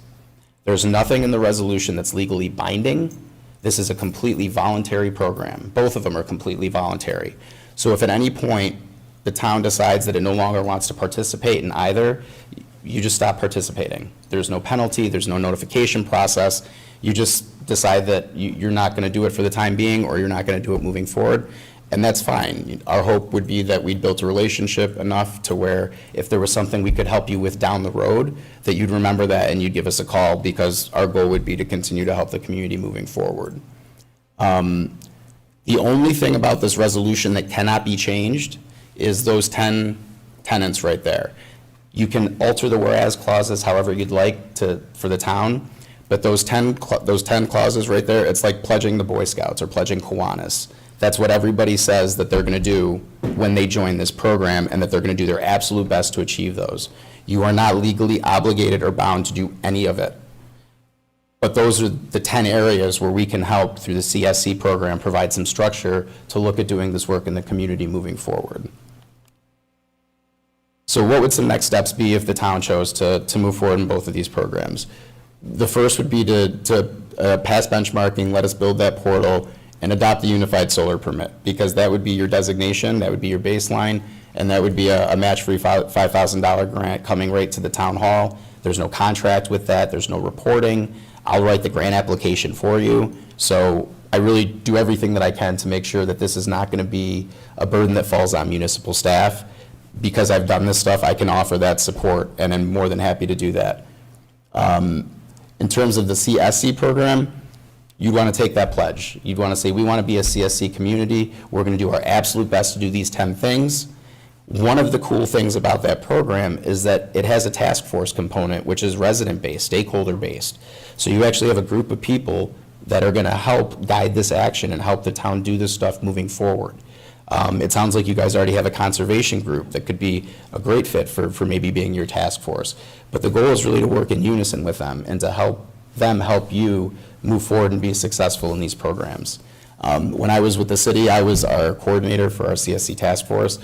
Speaker 19: There's nothing in the resolution that's legally binding. This is a completely voluntary program. Both of them are completely voluntary. So if at any point the town decides that it no longer wants to participate in either, you just stop participating. There's no penalty, there's no notification process. You just decide that you're not going to do it for the time being, or you're not going to do it moving forward, and that's fine. Our hope would be that we'd built a relationship enough to where if there was something we could help you with down the road, that you'd remember that and you'd give us a call, because our goal would be to continue to help the community moving forward. The only thing about this resolution that cannot be changed is those 10 tenants right there. You can alter the whereas clauses however you'd like for the town, but those 10 clauses right there, it's like pledging the Boy Scouts or pledging Kiwanis. That's what everybody says that they're going to do when they join this program, and that they're going to do their absolute best to achieve those. You are not legally obligated or bound to do any of it. But those are the 10 areas where we can help through the CSC program provide some structure to look at doing this work in the community moving forward. So what would some next steps be if the town chose to move forward in both of these programs? The first would be to pass benchmarking, let us build that portal, and adopt the unified solar permit, because that would be your designation, that would be your baseline, and that would be a match-free $5,000 grant coming right to the town hall. There's no contract with that, there's no reporting. I'll write the grant application for you. So I really do everything that I can to make sure that this is not going to be a burden that falls on municipal staff. Because I've done this stuff, I can offer that support, and I'm more than happy to do that. In terms of the CSC program, you'd want to take that pledge. You'd want to say, we want to be a CSC community. We're going to do our absolute best to do these 10 things. One of the cool things about that program is that it has a task force component, which is resident-based, stakeholder-based. So you actually have a group of people that are going to help guide this action and help the town do this stuff moving forward. It sounds like you guys already have a conservation group that could be a great fit for maybe being your task force. But the goal is really to work in unison with them and to help them help you move forward and be successful in these programs. When I was with the city, I was our coordinator for our CSC task force,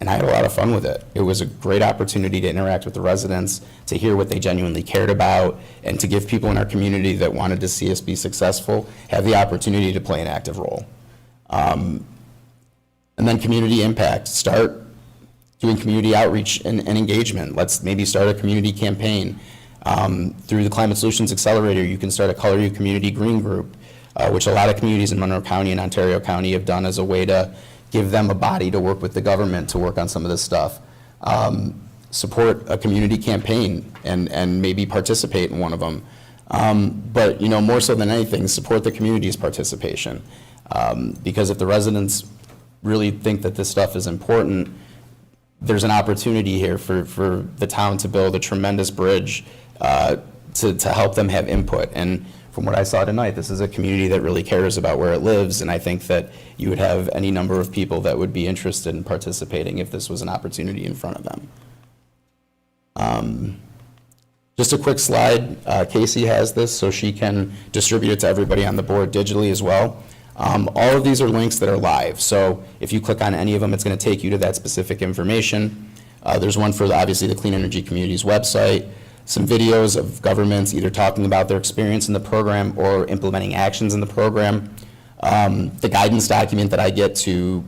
Speaker 19: and I had a lot of fun with it. It was a great opportunity to interact with the residents, to hear what they genuinely cared about, and to give people in our community that wanted to see us be successful have the opportunity to play an active role. And then community impact. Start doing community outreach and engagement. Let's maybe start a community campaign. Through the Climate Solutions Accelerator, you can start a Color You Community Green Group, which a lot of communities in Monroe County and Ontario County have done as a way to give them a body to work with the government to work on some of this stuff. Support a community campaign and maybe participate in one of them. But more so than anything, support the community's participation. Because if the residents really think that this stuff is important, there's an opportunity here for the town to build a tremendous bridge to help them have input. And from what I saw tonight, this is a community that really cares about where it lives, and I think that you would have any number of people that would be interested in participating if this was an opportunity in front of them. Just a quick slide. Casey has this, so she can distribute it to everybody on the board digitally as well. All of these are links that are live, so if you click on any of them, it's going to take you to that specific information. There's one for, obviously, the Clean Energy Communities website, some videos of governments either talking about their experience in the program or implementing actions in the program, the guidance document that I get to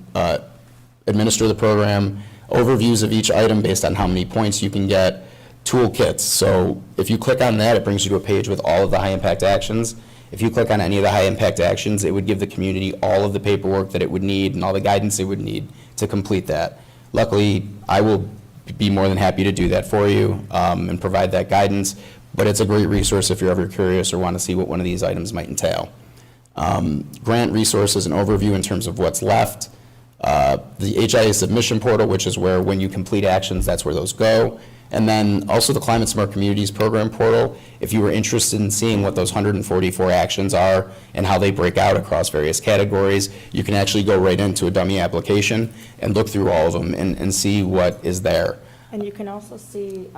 Speaker 19: administer the program, overviews of each item based on how many points you can get, toolkits. So if you click on that, it brings you to a page with all of the high-impact actions. If you click on any of the high-impact actions, it would give the community all of the paperwork that it would need and all the guidance it would need to complete that. Luckily, I will be more than happy to do that for you and provide that guidance, but it's a great resource if you're ever curious or want to see what one of these items might entail. Grant resources and overview in terms of what's left. the HIA submission portal, which is where when you complete actions, that's where those go. And then also the Climate Smart Communities Program portal, if you were interested in seeing what those 144 actions are and how they break out across various categories, you can actually go right into a dummy application and look through all of them and see what is there.
Speaker 20: And you can also see,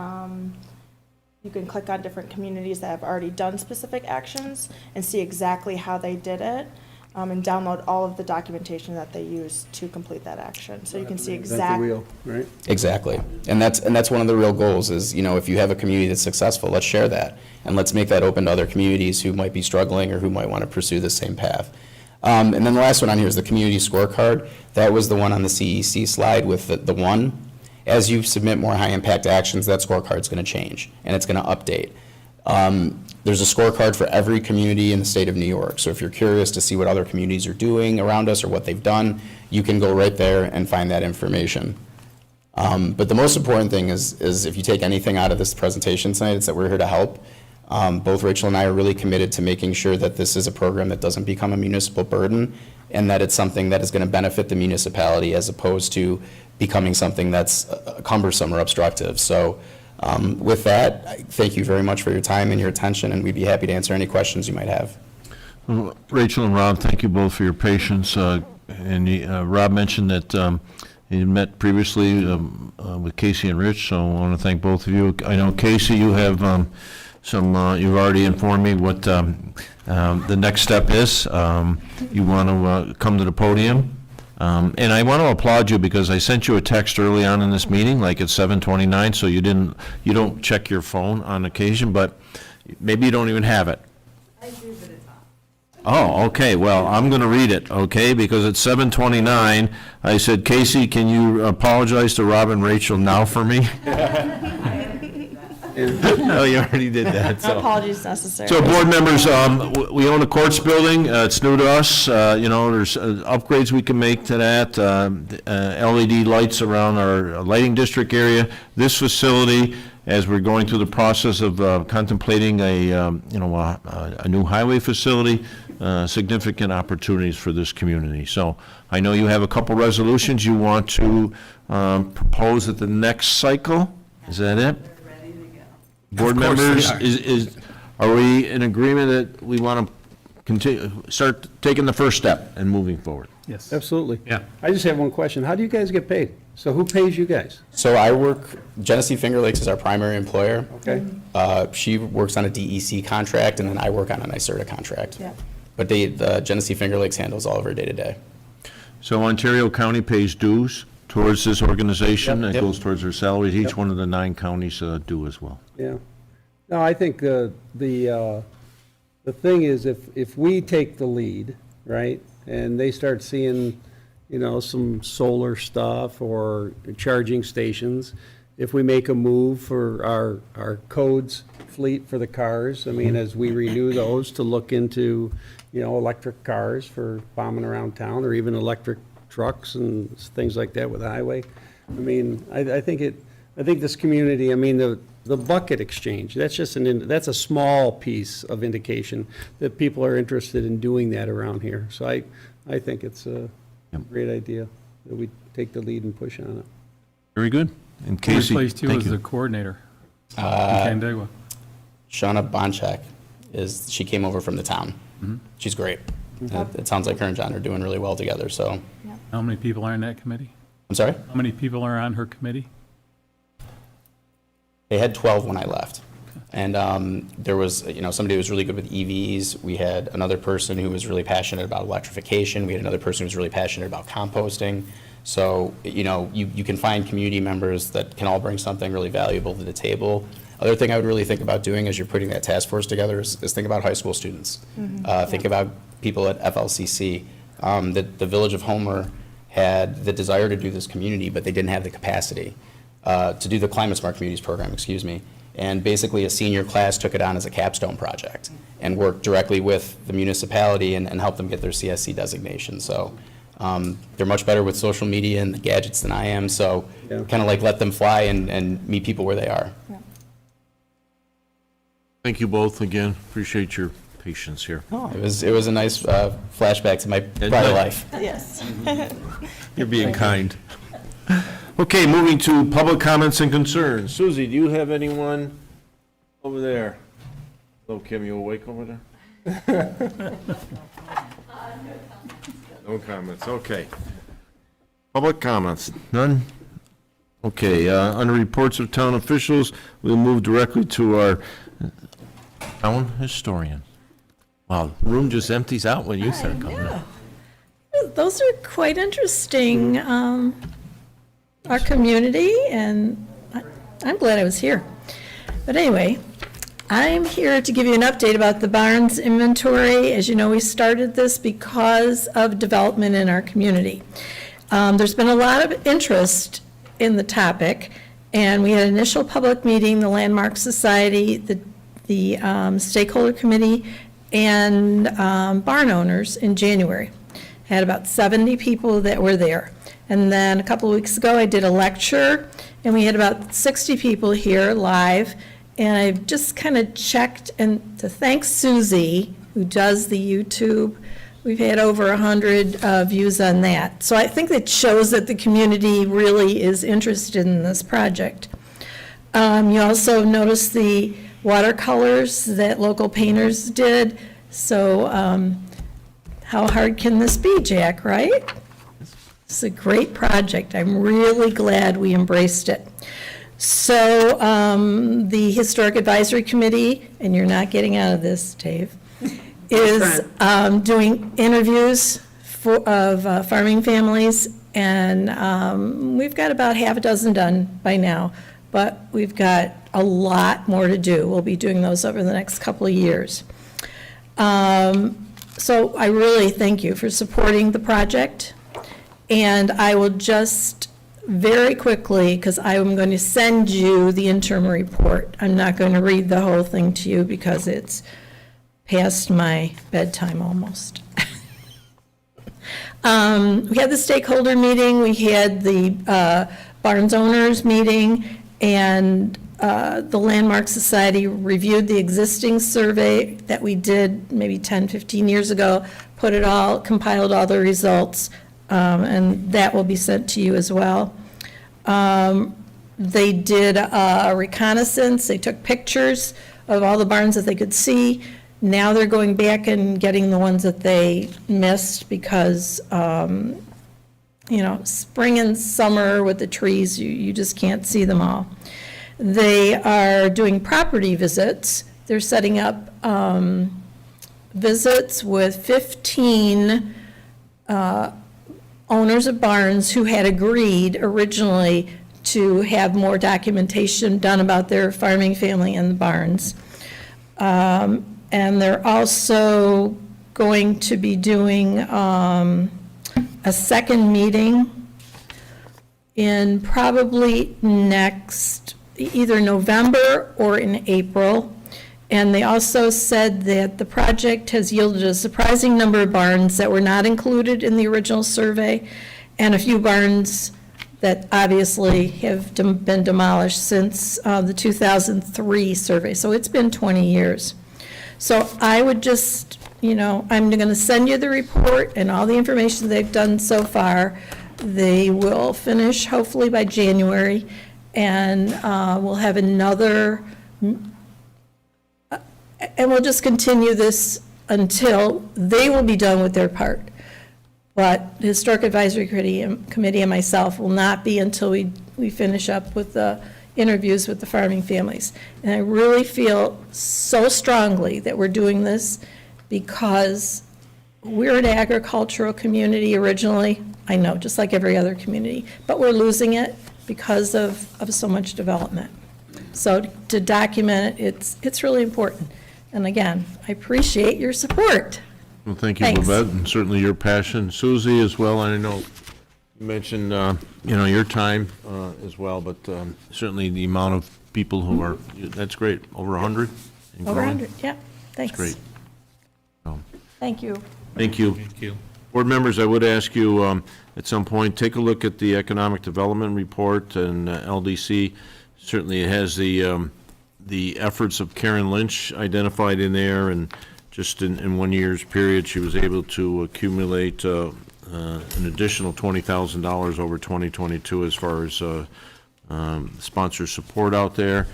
Speaker 20: you can click on different communities that have already done specific actions and see exactly how they did it, and download all of the documentation that they used to complete that action. So you can see exactly.
Speaker 16: Right?
Speaker 19: Exactly. And that's one of the real goals is, if you have a community that's successful, let's share that. And let's make that open to other communities who might be struggling or who might want to pursue the same path. And then the last one on here is the community scorecard. That was the one on the CEC slide with the one. As you submit more high-impact actions, that scorecard's going to change, and it's going to update. There's a scorecard for every community in the state of New York. So if you're curious to see what other communities are doing around us or what they've done, you can go right there and find that information. But the most important thing is if you take anything out of this presentation tonight, it's that we're here to help. Both Rachel and I are really committed to making sure that this is a program that doesn't become a municipal burden and that it's something that is going to benefit the municipality as opposed to becoming something that's cumbersome or obstructive. So with that, I thank you very much for your time and your attention, and we'd be happy to answer any questions you might have.
Speaker 1: Well, Rachel and Rob, thank you both for your patience. Rob mentioned that he met previously with Casey and Rich, so I want to thank both of you. I know, Casey, you have you've already informed me what the next step is. You want to come to the podium. And I want to applaud you because I sent you a text early on in this meeting, like at 7:29, so you don't check your phone on occasion, but maybe you don't even have it. I do, but it's on. Oh, okay, well, I'm going to read it, okay, because at 7:29, I said, Casey, can you apologize to Rob and Rachel now for me? No, you already did that, so.
Speaker 20: Apologies necessary.
Speaker 1: So, board members, we own a courts building. It's new to us. There's upgrades we can make to that. LED lights around our lighting district area. This facility, as we're going through the process of contemplating a new highway facility, significant opportunities for this community. So, I know you have a couple resolutions you want to propose at the next cycle. Is that it? Board members, are we in agreement that we want to continue, start taking the first step and moving forward?
Speaker 16: Yes. Absolutely. Yeah. I just have one question. How do you guys get paid? So who pays you guys?
Speaker 19: So I Genesee Finger Lakes is our primary employer.
Speaker 16: Okay.
Speaker 19: She works on a DEC contract, and then I work on a NYSERDA contract.
Speaker 20: Yeah.
Speaker 19: But the Genesee Finger Lakes handles all of our day-to-day.
Speaker 1: So Ontario County pays dues towards this organization. It
Speaker 19: Yep.
Speaker 1: goes towards their salaries. Each one of the 9 counties do as well.
Speaker 16: Yeah. No, I think the thing is if we take the lead, right, and they start seeing, some solar stuff or charging stations, if we make a move for our codes fleet for the cars, I mean, as we renew those to look into, electric cars for bombing around town or even electric trucks and things like that with the highway. I mean, I think this community, I mean, the bucket exchange, that's a small piece of indication that people are interested in doing that around here. So I think it's a great idea that we take the lead and push on it.
Speaker 1: Very good. And Casey,
Speaker 17: Replaced you
Speaker 1: thank
Speaker 17: as
Speaker 1: you.
Speaker 17: the coordinator in Canandaigua.
Speaker 19: Shauna Bonchak she came over from the town.
Speaker 17: Mm-hmm.
Speaker 19: She's great. It sounds like her and John are doing really well together, so.
Speaker 17: How many people are in that committee?
Speaker 19: I'm sorry?
Speaker 17: How many people are on her committee?
Speaker 19: They had 12 when I left. And there was, somebody who was really good with EVs. We had another person who was really passionate about electrification. We had another person who was really passionate about composting. So, you can find community members that can all bring something really valuable to the table. Other thing I would really think about doing as you're putting that task force together is think about high school students. Think about people at FLCC. The Village of Homer had the desire to do this community, but they didn't have the capacity to do the Climate Smart Communities program, And basically, a senior class took it on as a capstone project and worked directly with the municipality and helped them get their CSC designation. So they're much better with social media and the gadgets than I am. So kind of like let them fly and meet people where they are.
Speaker 1: Thank you both again. Appreciate your patience here.
Speaker 19: Oh, it was a nice flashback to my prior life.
Speaker 20: Yes.
Speaker 1: You're being kind. Okay, moving to public comments and concerns. Susie, do you have anyone over there? Hello, Kim, you awake over there? No comments, okay. Public comments, none? Okay, under reports of town officials, we'll move directly to our town historian. Wow, the room just empties out when you start coming in.
Speaker 21: Those are quite interesting, our community, and I'm glad I was here. But anyway, I'm here to give you an update about the Barnes inventory. As you know, we started this because of development in our community. There's been a lot of interest in the topic, and we had an initial public meeting, the Landmark Society, the stakeholder committee, and barn owners in January. Had about 70 people that were there. And then a couple of weeks ago, I did a lecture, and we had about 60 people here live. And I just kind of checked, and to thank Susie, who does the YouTube, we've had over 100 views on that. So I think that shows that the community really is interested in this project. You also notice the watercolors that local painters did. So how hard can this be, Jack, right? It's a great project. I'm really glad we embraced it. So the Historic Advisory Committee, and you're not getting out of this, Dave, is doing interviews of farming families, and we've got about half a dozen done by now, but we've got a lot more to do. We'll be doing those over the next couple of years. So I really thank you for supporting the project, and I will just very quickly, because I'm going to send you the interim report. I'm not going to read the whole thing to you because it's past my bedtime almost. We had the stakeholder meeting, we had the Barnes owners meeting, and the Landmark Society reviewed the existing survey that we did maybe 10, 15 years ago, compiled all the results, and that will be sent to you as well. They did a reconnaissance, they took pictures of all the barns that they could see. Now they're going back and getting the ones that they missed because, spring and summer with the trees, you just can't see them all. They are doing property visits. They're setting up visits with 15 owners of barns who had agreed originally to have more documentation done about their farming family and the barns. And they're also going to be doing a second meeting in probably either November or in April. And they also said that the project has yielded a surprising number of barns that were not included in the original survey, and a few barns that obviously have been demolished since the 2003 survey. So it's been 20 years. So I would just, I'm going to send you the report and all the information they've done so far. They will finish hopefully by January, and we'll have another. And we'll just continue this until they will be done with their part. But the Historic Advisory Committee and myself will not be until we finish up with the interviews with the farming families. And I really feel so strongly that we're doing this because we're an agricultural community originally. I know, just like every other community, but we're losing it because of so much development. So to document it, it's really important. And again, I appreciate your support.
Speaker 1: Well, thank you,
Speaker 21: Thanks.
Speaker 1: Babette, and certainly your passion. Susie as well, I know you mentioned, your time as well, but certainly the amount of people who are, that's great, over 100? and
Speaker 21: Over
Speaker 1: growing?
Speaker 21: 100, yeah, thanks.
Speaker 1: That's great.
Speaker 21: Thank you.
Speaker 1: Thank you.
Speaker 7: Thank you.
Speaker 1: Board members, I would ask you at some point, take a look at the Economic Development Report, and LDC certainly has the efforts of Karen Lynch identified in there, and just in 1 year's period, she was able to accumulate an additional $20,000 over 2022 as far as sponsor support out there.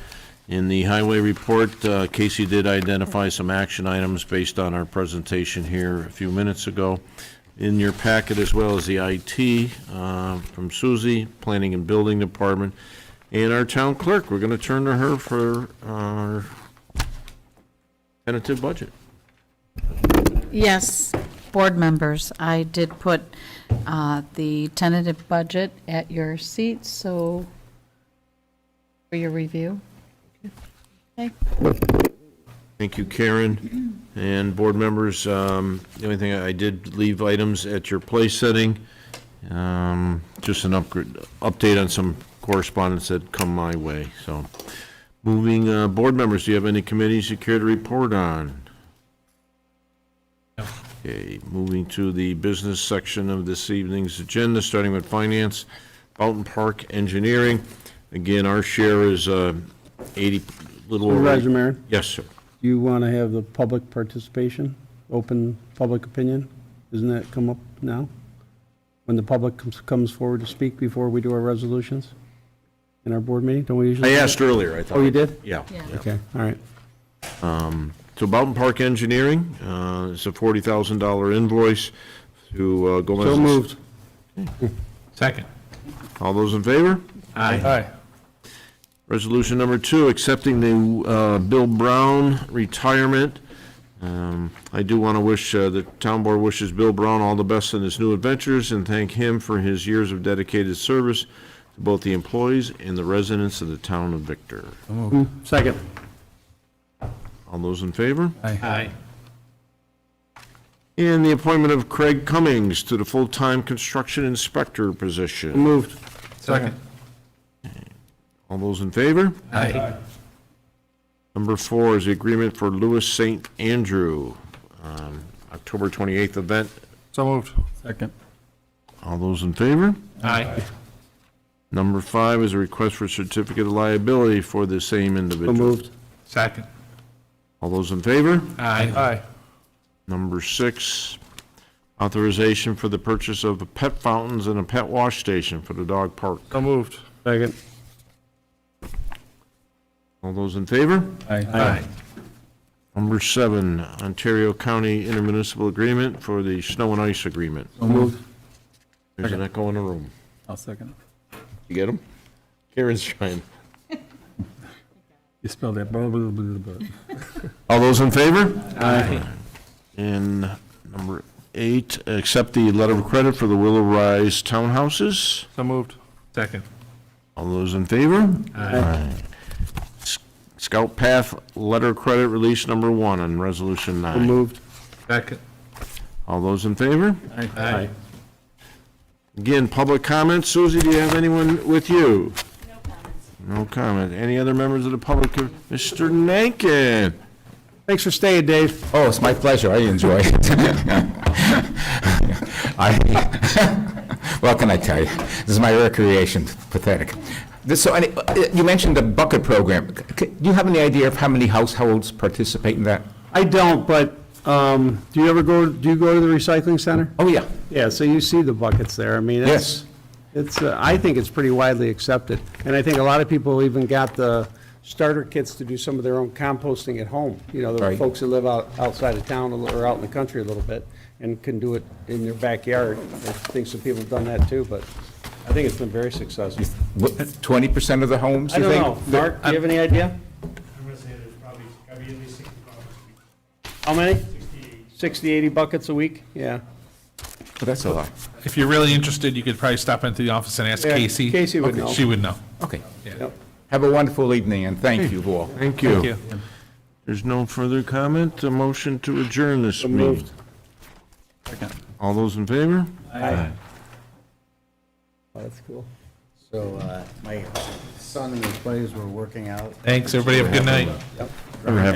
Speaker 1: In the highway report, Casey did identify some action items based on our presentation here a few minutes ago. In your packet, as well as the IT from Susie, Planning and Building Department, and our town clerk. We're going to turn to her for our tentative budget.
Speaker 3: Yes, board members, I did put the tentative budget at your seats, so for your review. Okay.
Speaker 1: Thank you, Karen. And board members, the only thing, I did leave items at your place setting. Just an update on some correspondence that come my way. So, moving, board members, do you have any committees you care to report on? Okay, moving to the business section of this evening's agenda, starting with finance, Fountain Park Engineering. Again, our share is 80, little over.
Speaker 16: Supervisor Marin?
Speaker 1: Yes, sir.
Speaker 16: Do you want to have the public participation, open public opinion? Doesn't that come up now? When the public comes forward to speak before we do our resolutions in our board meeting? Don't we usually?
Speaker 1: I
Speaker 16: do
Speaker 1: asked
Speaker 16: that?
Speaker 1: earlier, I thought.
Speaker 16: Oh, you did?
Speaker 1: Yeah.
Speaker 16: Okay, all right.
Speaker 1: So Fountain Park Engineering, it's a $40,000 invoice to Gomez.
Speaker 16: So moved.
Speaker 7: Second.
Speaker 1: All those in favor?
Speaker 4: Aye.
Speaker 1: Resolution number 2, accepting the Bill Brown retirement. I do want to wish, the town board wishes Bill Brown all the best in his new adventures and thank him for his years of dedicated service to both the employees and the residents of the town of Victor.
Speaker 16: Second.
Speaker 1: All those in favor?
Speaker 7: Aye.
Speaker 1: And the appointment of Craig Cummings to the full-time construction inspector position.
Speaker 16: Moved.
Speaker 7: Second.
Speaker 1: All those in favor?
Speaker 7: Aye.
Speaker 1: Number 4 is the agreement for Lewis St. Andrew, October 28th event.
Speaker 4: So moved.
Speaker 17: Second.
Speaker 1: All those in favor?
Speaker 7: Aye.
Speaker 1: Number 5 is a request for certificate of liability for the same
Speaker 16: So
Speaker 1: individual.
Speaker 16: moved.
Speaker 7: Second.
Speaker 1: All those in favor?
Speaker 7: Aye.
Speaker 4: Aye.
Speaker 1: Number 6, authorization for the purchase of pet fountains and a pet wash station for the dog park.
Speaker 4: So moved.
Speaker 16: Second.
Speaker 1: All those in favor?
Speaker 7: Aye.
Speaker 1: Number 7, Ontario County intermunicipal agreement for the snow and ice agreement.
Speaker 17: So moved.
Speaker 1: There's an echo in the room.
Speaker 17: I'll second it.
Speaker 1: You get them? Karen's trying.
Speaker 17: You spelled that. Blah, blah, blah, blah.
Speaker 1: All those in favor?
Speaker 7: Aye.
Speaker 1: And number 8, accept the letter of credit for the Willow Rise townhouses.
Speaker 4: So moved.
Speaker 7: Second.
Speaker 1: All those in favor?
Speaker 7: Aye.
Speaker 1: Scout Path letter of credit release number 1 on resolution
Speaker 16: So
Speaker 1: 9.
Speaker 16: moved.
Speaker 7: Second.
Speaker 1: All those in favor?
Speaker 7: Aye.
Speaker 1: Again, public comments. Susie, do you have anyone with you? No comments. No comment. Any other members of the public? Mr. Nankin?
Speaker 16: Thanks for staying, Dave.
Speaker 14: Oh, it's my pleasure. I enjoy it. What can I tell you? This is my recreation. Pathetic. You mentioned the bucket program. Do you have any idea of how many households participate in that?
Speaker 16: I don't, but do you go to the recycling center?
Speaker 14: Oh, yeah.
Speaker 16: Yeah, so you see the buckets there. I mean,
Speaker 14: Yes.
Speaker 16: I think it's pretty widely accepted. And I think a lot of people even got the starter kits to do some of their own composting at home. You know, the
Speaker 14: Right.
Speaker 16: folks that live outside of town or out in the country a little bit and can do it in their backyard. I think some people have done that too, but I think it's been very successful.
Speaker 14: 20% of the homes,
Speaker 16: I
Speaker 14: you
Speaker 16: don't
Speaker 14: think?
Speaker 16: know. Mark, do you have any idea?
Speaker 18: I'm gonna say there's probably, gotta be at least 60 bucks.
Speaker 16: How many?
Speaker 18: 68.
Speaker 16: 60, 80 buckets a week? Yeah.
Speaker 14: Well, that's a lot.
Speaker 7: If you're really interested, you could probably stop into the office and ask
Speaker 16: Yeah,
Speaker 7: Casey.
Speaker 16: Casey would
Speaker 7: Okay,
Speaker 16: know.
Speaker 7: She would know.
Speaker 14: Okay.
Speaker 16: Yep.
Speaker 14: Have a wonderful evening, and thank you all.
Speaker 1: Thank you. There's no further comment. A motion to adjourn this
Speaker 16: So
Speaker 1: meeting.
Speaker 16: moved.
Speaker 1: All those in favor?
Speaker 16: Aye.
Speaker 2: Oh, that's cool. So my son and his buddies were working out.
Speaker 7: Thanks, everybody. Have a good night.
Speaker 1: We're happy